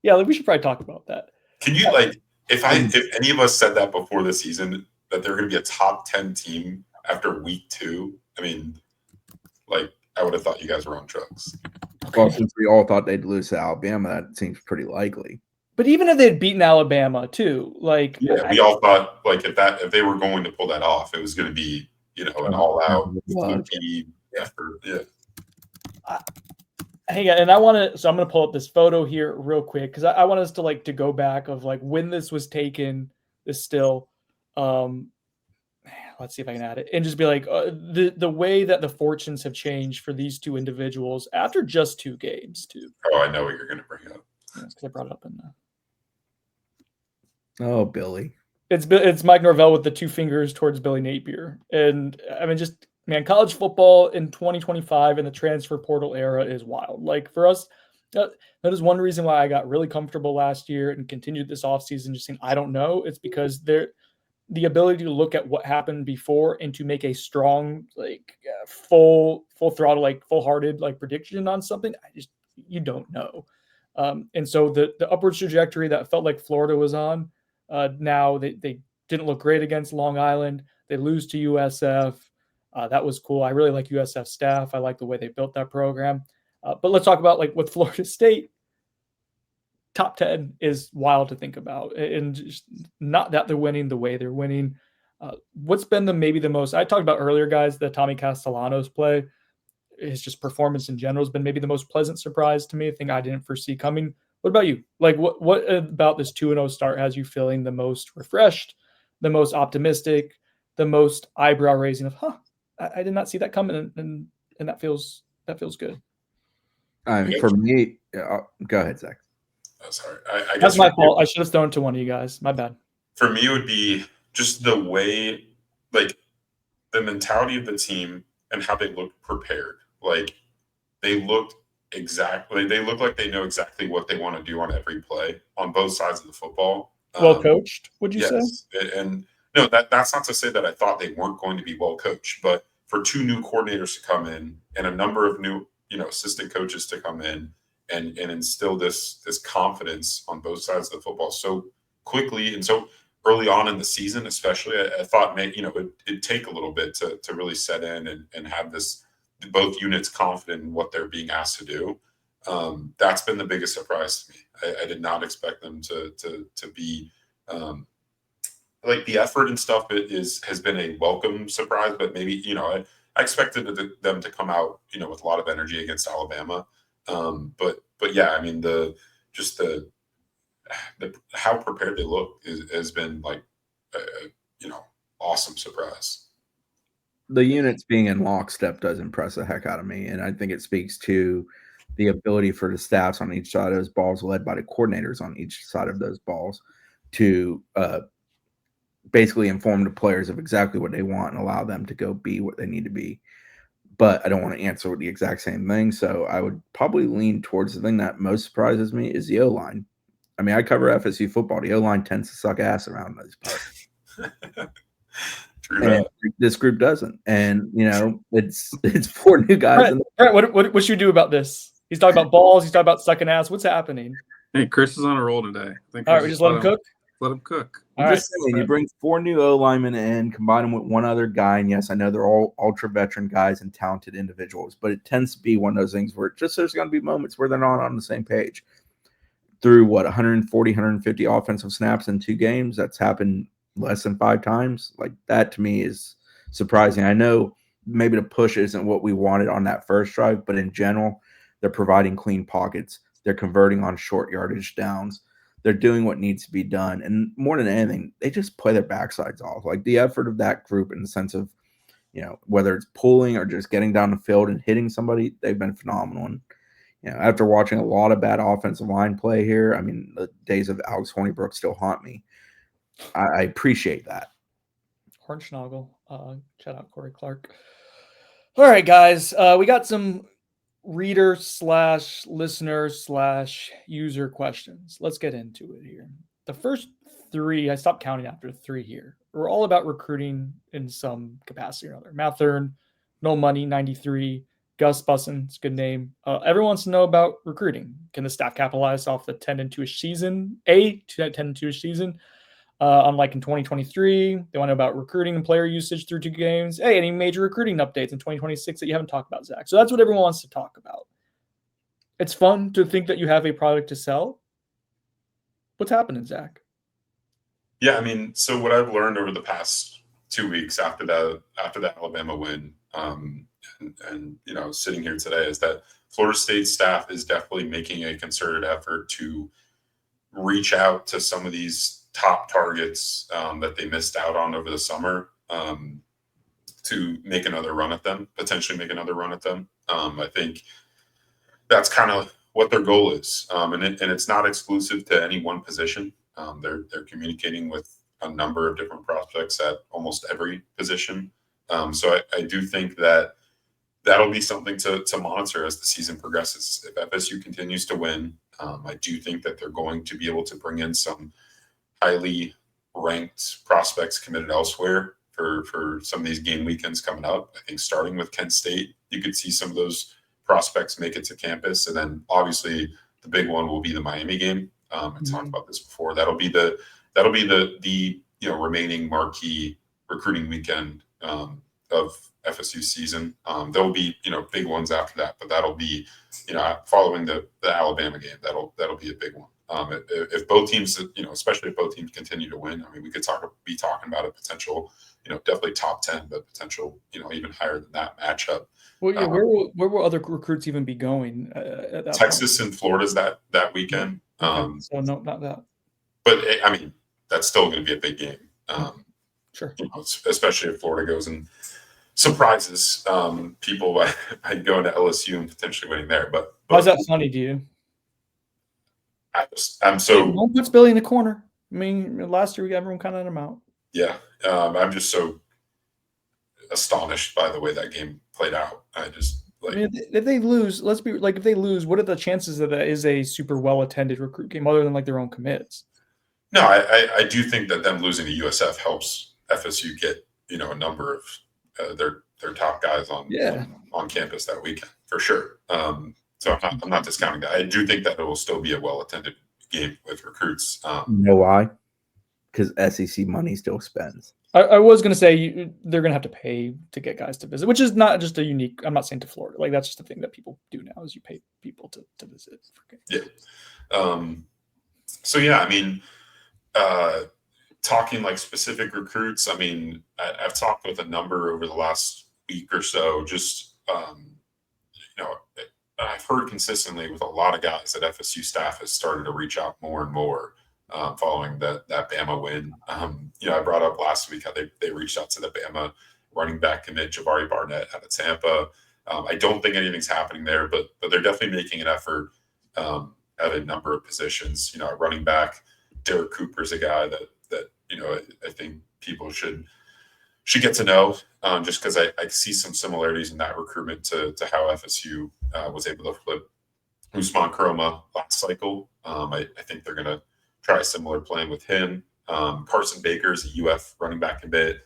Yeah, we should probably talk about that. Can you, if any of us said that before the season, that they're going to be a top 10 team after week 2, I mean, I would have thought you guys were on drugs. Well, since we all thought they'd lose to Alabama, that seems pretty likely. But even if they'd beaten Alabama too, we all thought if they were going to pull that off, it was going to be an all-out effort. Yeah. Hang on, and I'm going to pull up this photo here real quick because I want us to go back of when this was taken. This still, let's see if I can add it and just be the way that the fortunes have changed for these two individuals after just 2 games too. Oh, I know what you're going to bring up. Because I brought it up in Oh, Billy. It's Mike Norvell with the two fingers towards Billy Napier. And I mean, just man, college football in 2025 and the transfer portal era is wild. Like for us, that is one reason why I got really comfortable last year and continued this offseason just saying, I don't know. It's because the ability to look at what happened before and to make a strong, like full throttle, like full hearted, like prediction on something. You don't know. And so the upward trajectory that felt like Florida was on, now they didn't look great against Long Island. They lose to USF. That was cool. I really like USF staff. I like the way they built that program. But let's talk about like with Florida State. Top 10 is wild to think about, and just not that they're winning the way they're winning. What's been maybe the most I talked about earlier, guys, the Tommy Castellanos play, his just performance in general has been maybe the most pleasant surprise to me, a thing I didn't foresee coming. What about you? Like what about this 2-0 start has you feeling the most refreshed, the most optimistic, the most eyebrow raising of, I did not see that coming, and that feels good. For me, go ahead, Zach. Oh, sorry. I guess that's my fault. I should have thrown it to one of you guys. My bad. For me, it would be just the way, like, the mentality of the team and how they looked prepared. Like, they look like they know exactly what they want to do on every play on both sides of the football. Well coached, would you say? And no, that's not to say that I thought they weren't going to be well coached, but for two new coordinators to come in and a number of new, assistant coaches to come in and instill this confidence on both sides of the football so quickly and so early on in the season, especially, I thought, it'd take a little bit to really set in and have both units confident in what they're being asked to do. That's been the biggest surprise to me. I did not expect them to be like the effort and stuff. Has been a welcome surprise, but maybe I expected them to come out with a lot of energy against Alabama. But yeah, I mean the how prepared they look has been like awesome surprise. The units being in lockstep does impress the heck out of me, and I think it speaks to the ability for the staffs on each side of those balls, led by the coordinators on each side of those balls, to basically inform the players of exactly what they want and allow them to go be what they need to be. But I don't want to answer with the exact same thing, so I would probably lean towards the thing that most surprises me is the O-line. I mean, I cover FSU football. The O-line tends to suck ass around those parts. And this group doesn't. And, it's four new guys. Brett, what should you do about this? He's talking about balls. He's talking about sucking ass. What's happening? Hey, Chris is on a roll today. All right, we just let him cook? Let him cook. I'm just saying, you bring four new O-linemen in, combine them with one other guy, and yes, I know they're all ultra-veteran guys and talented individuals, but it tends to be one of those things where there's going to be moments where they're not on the same page. Through, 140, 150 offensive snaps in 2 games, that's happened less than 5 times. Like, that to me is surprising. I know maybe the push isn't what we wanted on that first drive, but in general, they're providing clean pockets. They're converting on short yardage downs. They're doing what needs to be done. And more than anything, they just play their backsides off. Like, the effort of that group in the sense of, whether it's pulling or just getting down the field and hitting somebody, they've been phenomenal. And, after watching a lot of bad offensive line play here, I mean, the days of Alex Hornibrook still haunt me. I appreciate that. Hornsnoggle. Shout out Corey Clark. All right, guys. We got some reader / listener / user questions. Let's get into it here. The first 3, I stopped counting after 3 here. We're all about recruiting in some capacity or other. Mathern, No Money, 93. Gus Malzahn, it's a good name. Everyone wants to know about recruiting. Can the staff capitalize off the 10-2-ish season? 10-2-ish season. Unlike in 2023, they want to know about recruiting and player usage through 2 games. Hey, any major recruiting updates in 2026 that you haven't talked about, Zach? So that's what everyone wants to talk about. It's fun to think that you have a product to sell. What's happening, Zach? Yeah, I mean, so what I've learned over the past 2 weeks after the Alabama win, and sitting here today, is that Florida State staff is definitely making a concerted effort to reach out to some of these top targets that they missed out on over the summer, to make another run at them, potentially make another run at them. I think that's kind of what their goal is. And it's not exclusive to any one position. They're communicating with a number of different prospects at almost every position. So I do think that that'll be something to monitor as the season progresses. If FSU continues to win, I do think that they're going to be able to bring in some highly ranked prospects committed elsewhere for some of these game weekends coming up. I think starting with Kent State, you could see some of those prospects make it to campus. And then obviously the big one will be the Miami game. I talked about this before. That'll be the remaining marquee recruiting weekend of FSU season. There'll be big ones after that, but that'll be following the Alabama game. That'll be a big one. If both teams, especially if both teams continue to win, I mean, we could be talking about a potential, definitely top 10, but potential, even higher than that matchup. Well, yeah, where will other recruits even be going? At that Texas point? and Florida's that weekend. Okay. So no, not that. But I mean, that's still going to be a big game. Sure. Especially if Florida goes and surprises people by going to LSU and potentially winning there. But why's that funny to you? I'm so. Don't put Billy in the corner. I mean, last year we got everyone kind of in him out. Yeah, I'm just so astonished by the way that game played out. I mean, if they lose, if they lose, what are the chances that is a super well attended recruit game other than their own commits? No, I do think that them losing to USF helps FSU get a number of their top guys on campus that weekend for sure. So I'm not discounting that. I do think that it will still be a well attended game with recruits. You know why? Because SEC money still spends. I was going to say they're going to have to pay to get guys to visit, which is not just a unique. I'm not saying to Florida. That's just a thing that people do now is you pay people to visit. Yeah. So yeah, I mean, talking specific recruits. I mean, I've talked with a number over the last week or so. Just I've heard consistently with a lot of guys that FSU staff has started to reach out more and more. Following that Bama win. I brought up last week how they reached out to the Bama running back commit Jabari Barnett out of Tampa. I don't think anything's happening there, but they're definitely making an effort at a number of positions. Running back Derek Cooper's a guy that I think people should get to know just because I see some similarities in that recruitment to how FSU was able to flip Usman Kroma last cycle. I think they're going to try a similar plan with him. Carson Baker's a UF running back commit.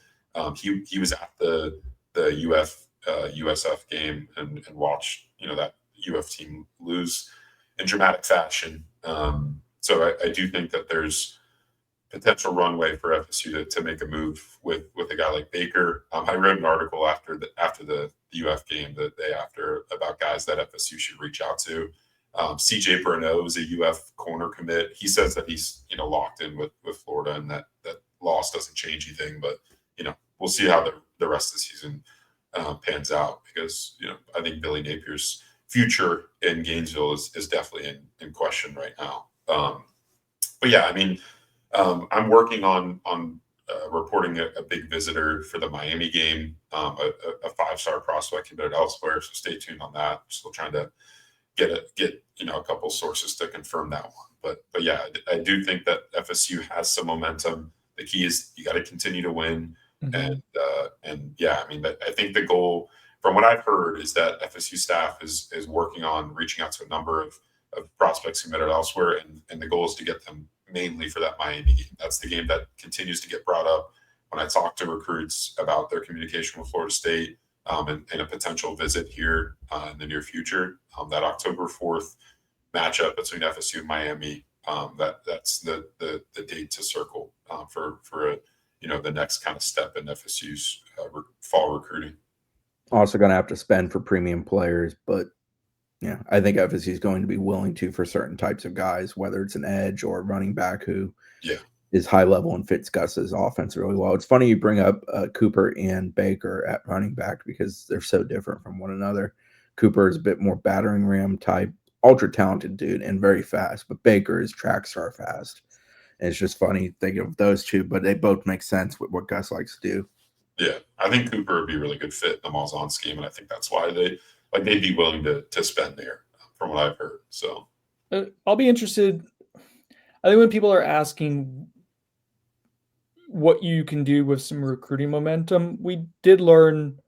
He was at the USF game and watched that UF team lose in dramatic fashion. So I do think that there's potential runway for FSU to make a move with a guy like Baker. I wrote an article after the UF game the day after about guys that FSU should reach out to. CJ Bruneau is a UF corner commit. He says that he's locked in with Florida and that loss doesn't change anything. But we'll see how the rest of the season pans out because I think Billy Napier's future in Gainesville is definitely in question right now. But yeah, I mean, I'm working on reporting a big visitor for the Miami game, a 5-star prospect committed elsewhere. So stay tuned on that. Still trying to get a couple sources to confirm that one. But yeah, I do think that FSU has some momentum. The key is you got to continue to win. Mm-hmm. And yeah, I mean, I think the goal from what I've heard is that FSU staff is working on reaching out to a number of prospects committed elsewhere. And the goal is to get them mainly for that Miami game. That's the game that continues to get brought up when I talk to recruits about their communication with Florida State. And a potential visit here in the near future. That October 4th matchup between FSU and Miami. That's the date to circle for the next kind of step in FSU's fall recruiting. Also going to have to spend for premium players, but I think FSU is going to be willing to for certain types of guys, whether it's an edge or a running back who is high level and fits Gus's offense really well. It's funny you bring up Cooper and Baker at running back because they're so different from one another. Cooper is a bit more battering ram type, ultra talented dude and very fast, but Baker is track star fast. And it's just funny thinking of those two, but they both make sense with what Gus likes to do. Yeah, I think Cooper would be a really good fit in the Malzahn scheme, and I think that's why they'd be willing to spend there, from what I've heard. So I'll be interested. I think when people are asking what you can do with some recruiting momentum, we did learn,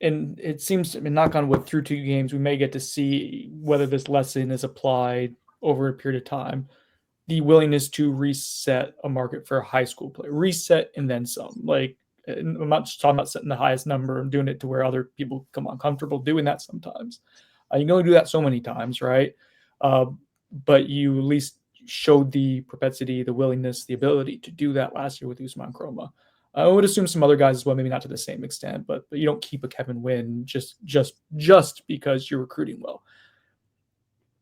and it seems to be, knock on wood, through 2 games, we may get to see whether this lesson is applied over a period of time. The willingness to reset a market for a high school player, reset and then some. Like, I'm not just talking about setting the highest number and doing it to where other people come uncomfortable doing that sometimes. You can only do that so many times, right? But you at least showed the propensity, the willingness, the ability to do that last year with Usman Chroma. I would assume some other guys as well, maybe not to the same extent, but you don't keep a Kevin Wynn just because you're recruiting well.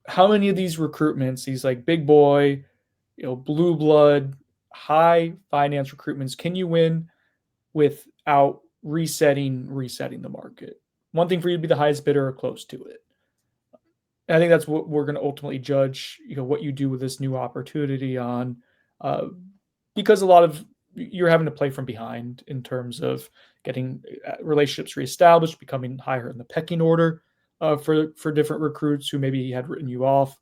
How many of these recruitments, these like big boy, blue blood, high finance recruitments, can you win without resetting the market? One thing for you to be the highest bidder or close to it. And I think that's what we're going to ultimately judge, what you do with this new opportunity on, because a lot of you're having to play from behind in terms of getting relationships reestablished, becoming higher in the pecking order for different recruits who maybe had written you off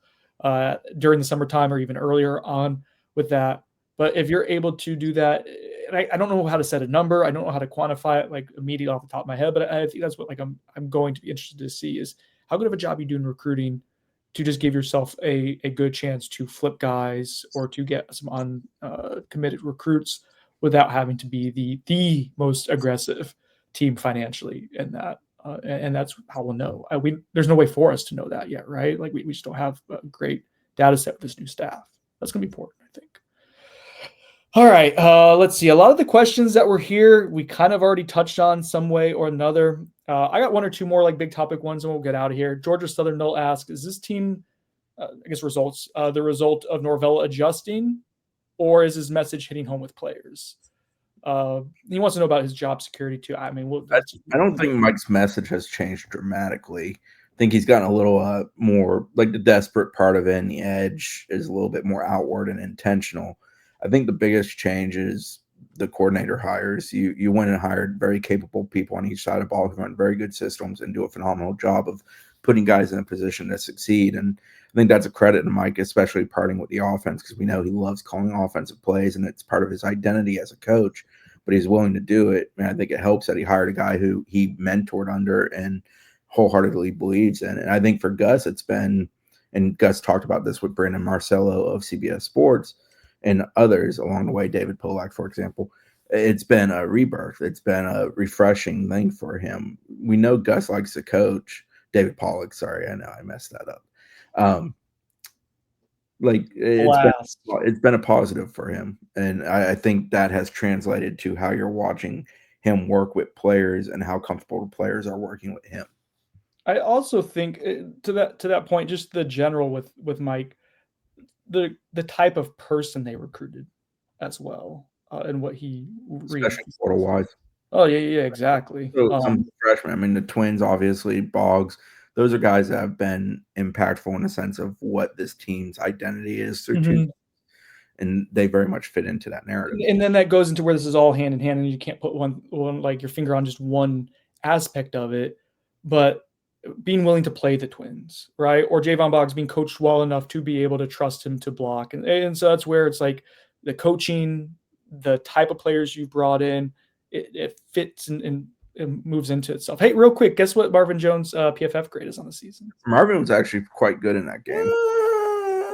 during the summertime or even earlier on with that. But if you're able to do that, and I don't know how to set a number, I don't know how to quantify it like immediately off the top of my head, but I think that's what I'm going to be interested to see is how good of a job you do in recruiting to just give yourself a good chance to flip guys or to get some uncommitted recruits without having to be the most aggressive team financially in that. And that's how we'll know. There's no way for us to know that yet, right? Like we just don't have a great data set with this new staff. That's going to be important, I think. All right, let's see. A lot of the questions that were here, we kind of already touched on some way or another. I got 1 or 2 more like big topic ones, and we'll get out of here. Georgia Southern Null asks, is this team, I guess results, the result of Norvell adjusting, or is his message hitting home with players? He wants to know about his job security too. I mean, I don't think Mike's message has changed dramatically. I think he's gotten a little more like the desperate part of it, and the edge is a little bit more outward and intentional. I think the biggest change is the coordinator hires. You went and hired very capable people on each side of the ball who run very good systems and do a phenomenal job of putting guys in a position to succeed. And I think that's a credit to Mike, especially parting with the offense, because we know he loves calling offensive plays and it's part of his identity as a coach, but he's willing to do it. And I think it helps that he hired a guy who he mentored under and wholeheartedly believes in. And I think for Gus, it's been, and Gus talked about this with Brandon Marcello of CBS Sports and others along the way, David Polak, for example, it's been a rebirth. It's been a refreshing thing for him. We know Gus likes to coach. David Pollock, sorry, I know I messed that up. It's been a positive for him, and I think that has translated to how you're watching him work with players and how comfortable the players are working with him. I also think to that point, just the general with Mike, the type of person they recruited as well, and what he especially portal-wise. Oh yeah, exactly. So some freshmen. I mean, the twins, obviously, Boggs. Those are guys that have been impactful in the sense of what this team's identity is through two, and they very much fit into that narrative. And then that goes into where this is all hand in hand, and you can't put one like your finger on just one aspect of it, but being willing to play the twins, right? Or Javon Boggs being coached well enough to be able to trust him to block. And so that's where it's like the coaching, the type of players you brought in, it fits and moves into itself. Hey, real quick, guess what Marvin Jones' PFF grade is on the season? Marvin was actually quite good in that game.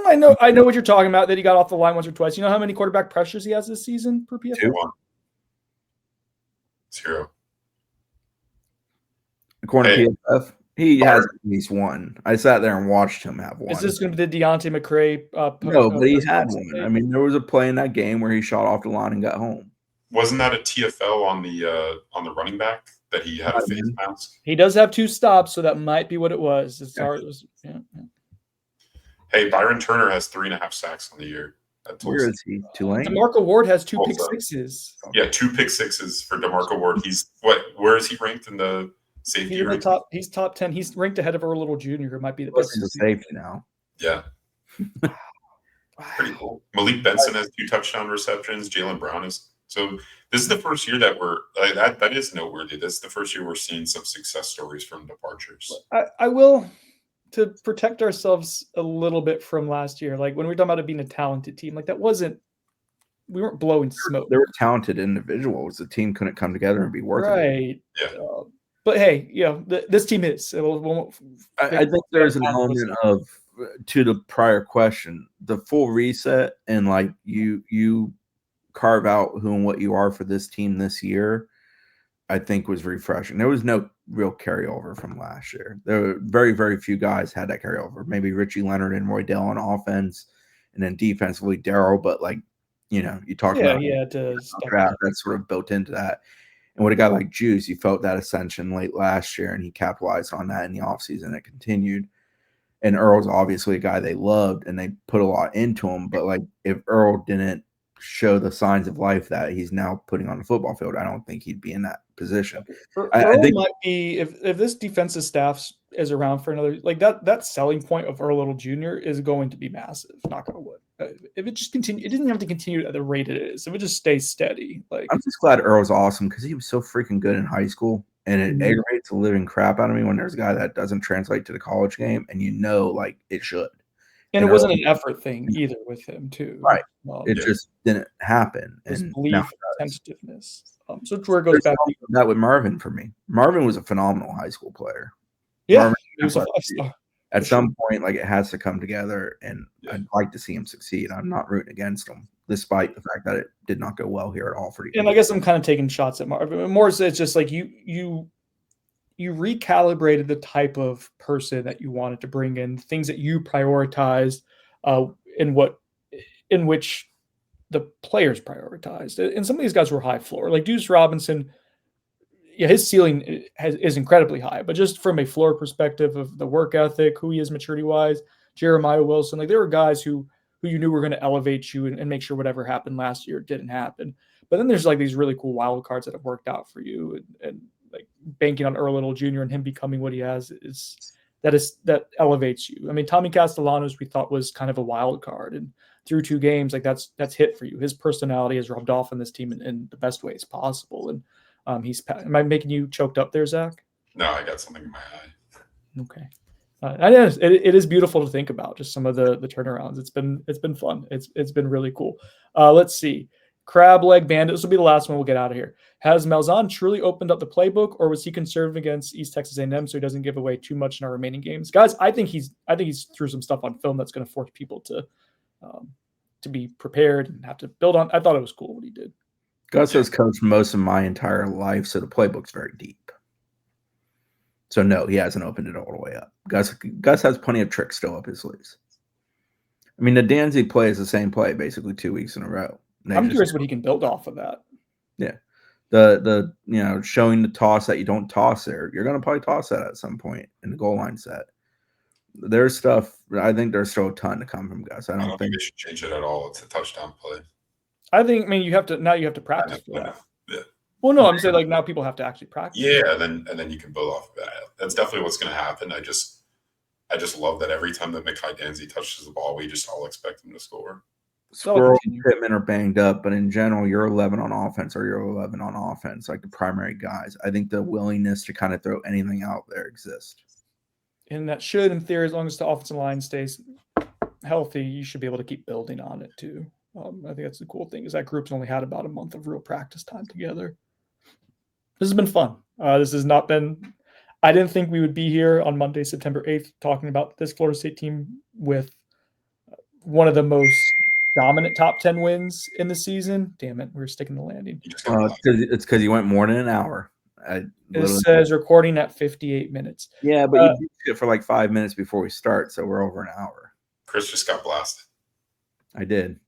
I know what you're talking about, that he got off the line once or twice. You know how many quarterback pressures he has this season per PFF? 0. According to PFF, he has at least one. I sat there and watched him have one. Is this going to be the Deontay McCray? No, but he had one. I mean, there was a play in that game where he shot off the line and got home. Wasn't that a TFL on the running back that he had a face mask? He does have 2 stops, so that might be what it was. Yeah. Hey, Byron Turner has 3.5 sacks on the year. Where is he? Tulane? DeMarco Ward has 2 pick sixes. Yeah, 2 pick sixes for DeMarco Ward. He's where is he ranked in the safety? He's top 10. He's ranked ahead of our little junior, who might be the best. He's a safety now. Yeah. Pretty cool. Malik Benson has 2 touchdown receptions. Jalen Brown is. So this is the first year that we're that is noteworthy. This is the first year we're seeing some success stories from departures. I will to protect ourselves a little bit from last year. Like when we were talking about it being a talented team, like we weren't blowing smoke. They were talented individuals. The team couldn't come together and be worth it. Right. Yeah. But hey, this team is. I think there's an element of, to the prior question, the full reset and like you carve out who and what you are for this team this year, I think was refreshing. There was no real carryover from last year. There were very, very few guys had that carryover. Maybe Richie Leonard and Roy Dell on offense, and then defensively Darryl. But like, you talked about he had to draft, that's sort of built into that. And with a guy like Juice, you felt that ascension late last year, and he capitalized on that in the offseason. It continued. And Earl's obviously a guy they loved, and they put a lot into him. But like, if Earl didn't show the signs of life that he's now putting on the football field, I don't think he'd be in that position. I think might be if this defensive staff is around for another, like that selling point of Earl Little Jr. is going to be massive. Knock on wood. If it just continue, it doesn't have to continue at the rate it is. If it just stays steady, like I'm just glad Earl's awesome because he was so freaking good in high school, and it aggravates the living crap out of me when there's a guy that doesn't translate to the college game, and like it should. And it wasn't an effort thing either with him too, right? It just didn't happen. And belief, tentativeness. So it's where it goes back to that with Marvin for me. Marvin was a phenomenal high school player. Yeah, he was a 5-star. At some point, like it has to come together, and I'd like to see him succeed. I'm not rooting against him, despite the fact that it did not go well here at all for you. And I guess I'm kind of taking shots at Marvin. More so it's just like you recalibrated the type of person that you wanted to bring in, things that you prioritized, in which the players prioritized. And some of these guys were high floor, like Deuce Robinson. Yeah, his ceiling is incredibly high, but just from a floor perspective of the work ethic, who he is maturity-wise, Jeremiah Wilson, like there were guys who you knew were going to elevate you and make sure whatever happened last year didn't happen. But then there's like these really cool wild cards that have worked out for you, and like banking on Earl Little Jr. and him becoming what he has that elevates you. I mean, Tommy Castellanos we thought was kind of a wild card, and through 2 games, like that's hit for you. His personality has rubbed off on this team in the best ways possible, and am I making you choked up there, Zach? No, I got something in my eye. Okay. It is beautiful to think about, just some of the turnarounds. It's been fun. It's been really cool. Let's see. Crab Leg Bandit. This will be the last one. We'll get out of here. Has Malzahn truly opened up the playbook, or was he conservative against East Texas A&M so he doesn't give away too much in our remaining games? Guys, I think he's threw some stuff on film that's going to force people to be prepared and have to build on. I thought it was cool what he did. Gus has coached most of my entire life, so the playbook's very deep. So no, he hasn't opened it all the way up. Gus has plenty of tricks still up his sleeves. I mean, the Danzig play is the same play basically 2 weeks in a row. I'm curious what he can build off of that. Yeah. The showing the toss that you don't toss there. You're going to probably toss that at some point in the goal line set. There's stuff. I think there's still a ton to come from Gus. I don't think they should change it at all. It's a touchdown play. You have to practice for that. Yeah. Well, no, I'm saying like now people have to actually practice. Yeah, and then you can build off of that. That's definitely what's going to happen. I just love that every time that Mekhi Danzig touches the ball, we just all expect him to score. Squirrel and Pittman are banged up, but in general, you're 11 on offense or you're 11 on offense, like the primary guys. I think the willingness to kind of throw anything out there exists. And that should, in theory, as long as the offensive line stays healthy, you should be able to keep building on it too. I think that's the cool thing is that group's only had about a month of real practice time together. This has been fun. This has not been – I didn't think we would be here on Monday, September 8th, talking about this Florida State team with one of the most dominant top 10 wins in the season. Damn it, we were sticking the landing. It's because you went more than an hour. It says recording at 58 minutes. Yeah, but you did it for like 5 minutes before we start, so we're over an hour. Chris just got blasted. I did.